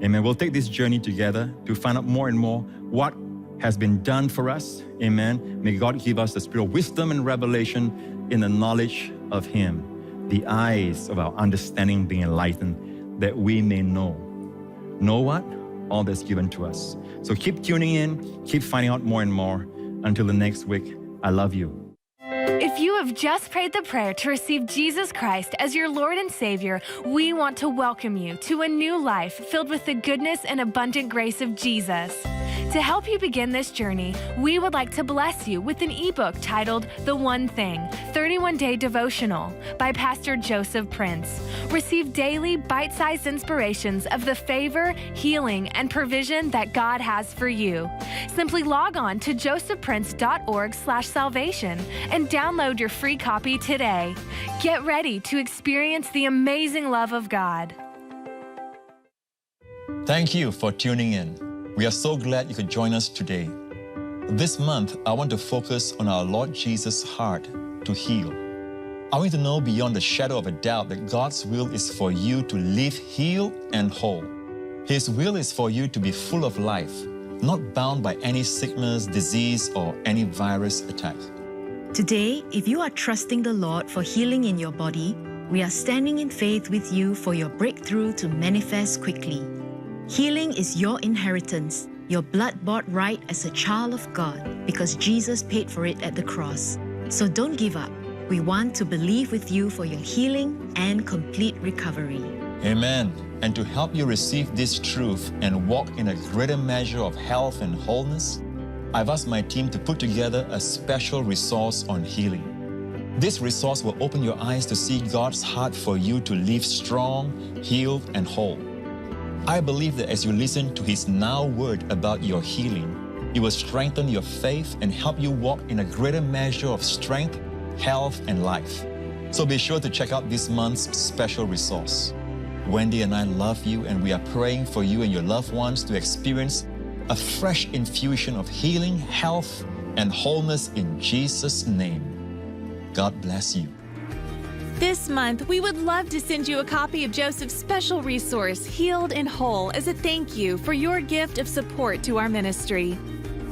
Amen. We'll take this journey together to find out more and more what has been done for us. Amen. May God give us the spirit of wisdom and revelation in the knowledge of him, the eyes of our understanding being enlightened, that we may know what? All that's given to us. So keep tuning in, keep finding out more and more. Until the next week, I love you. If you have just prayed the prayer to receive Jesus Christ as your Lord and Savior, we want to welcome you to a new life filled with the goodness and abundant grace of Jesus. To help you begin this journey, we would like to bless you with an ebook titled The One Thing, 31-Day Devotional by Pastor Joseph Prince. Receive daily bite-sized inspirations of the favor, healing, and provision that God has for you. Simply log on to josephprince.org/salvation and download your free copy today. Get ready to experience the amazing love of God. Thank you for tuning in. We are so glad you could join us today. This month, I want to focus on our Lord Jesus' heart to heal. I want you to know beyond the shadow of a doubt that God's will is for you to live healed and whole. His will is for you to be full of life, not bound by any sickness, disease, or any virus attack. Today, if you are trusting the Lord for healing in your body, we are standing in faith with you for your breakthrough to manifest quickly. Healing is your inheritance, your blood-bought right as a child of God, because Jesus paid for it at the cross. So don't give up. We want to believe with you for your healing and complete recovery. Amen. And to help you receive this truth and walk in a greater measure of health and wholeness, I've asked my team to put together a special resource on healing. This resource will open your eyes to see God's heart for you to live strong, healed, and whole. I believe that as you listen to His now word about your healing, it will strengthen your faith and help you walk in a greater measure of strength, health, and life. So be sure to check out this month's special resource. Wendy and I love you, and we are praying for you and your loved ones to experience a fresh infusion of healing, health, and wholeness in Jesus' name. God bless you. This month, we would love to send you a copy of Joseph's special resource, Healed and Whole, as a thank you for your gift of support to our ministry.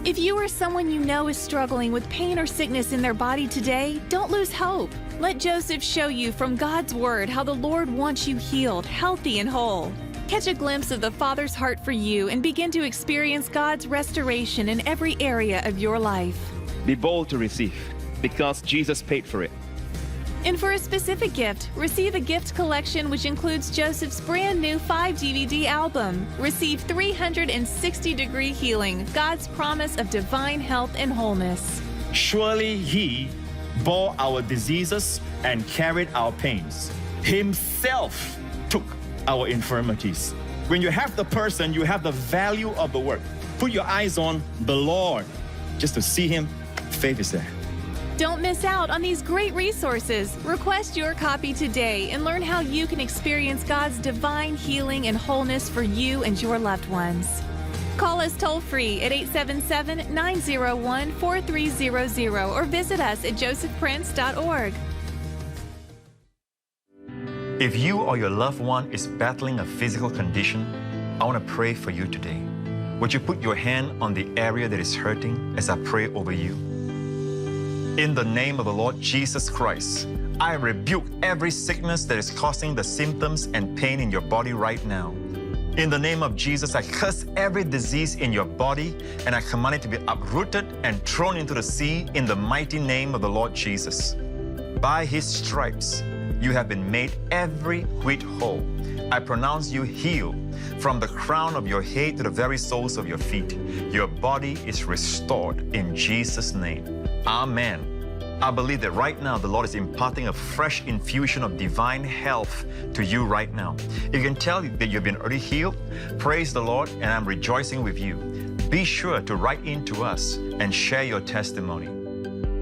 If you or someone you know is struggling with pain or sickness in their body today, don't lose hope. Let Joseph show you from God's Word how the Lord wants you healed, healthy, and whole. Catch a glimpse of the Father's heart for you and begin to experience God's restoration in every area of your life. Be bold to receive, because Jesus paid for it. And for a specific gift, receive a gift collection which includes Joseph's brand new 5-DVD album. Receive 360-degree healing, God's promise of divine health and wholeness. Surely He bore our diseases and carried our pains. Himself took our infirmities. When you have the person, you have the value of the work. Put your eyes on the Lord. Just to see Him, faith is there. Don't miss out on these great resources. Request your copy today and learn how you can experience God's divine healing and wholeness for you and your loved ones. Call us toll-free at 877-901-4300 or visit us at josephprince.org. If you or your loved one is battling a physical condition, I want to pray for you today. Would you put your hand on the area that is hurting as I pray over you? In the name of the Lord Jesus Christ, I rebuke every sickness that is causing the symptoms and pain in your body right now. In the name of Jesus, I curse every disease in your body and I command it to be uprooted and thrown into the sea in the mighty name of the Lord Jesus. By His stripes, you have been made every whit whole. I pronounce you healed from the crown of your head to the very soles of your feet. Your body is restored in Jesus' name. Amen. I believe that right now the Lord is imparting a fresh infusion of divine health to you right now. If you can tell that you've been already healed, praise the Lord, and I'm rejoicing with you. Be sure to write in to us and share your testimony.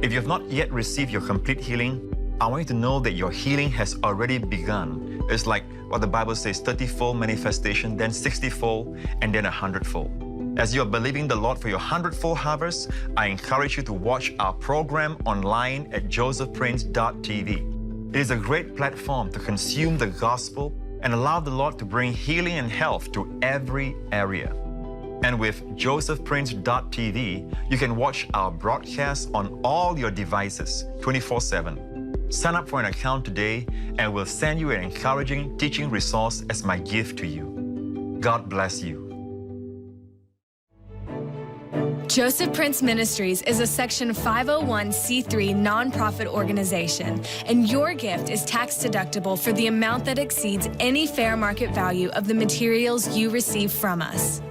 If you have not yet received your complete healing, I want you to know that your healing has already begun. It's like what the Bible says, 30-fold manifestation, then 60-fold, and then 100-fold. As you are believing the Lord for your 100-fold harvest, I encourage you to watch our program online at josephprince.tv. It is a great platform to consume the gospel and allow the Lord to bring healing and health to every area. And with josephprince.tv, you can watch our broadcast on all your devices 24/7. Sign up for an account today and we'll send you an encouraging teaching resource as my gift to you. God bless you. Joseph Prince Ministries is a Section 501c3 nonprofit organization, and your gift is tax deductible for the amount that exceeds any fair market value of the materials you receive from us.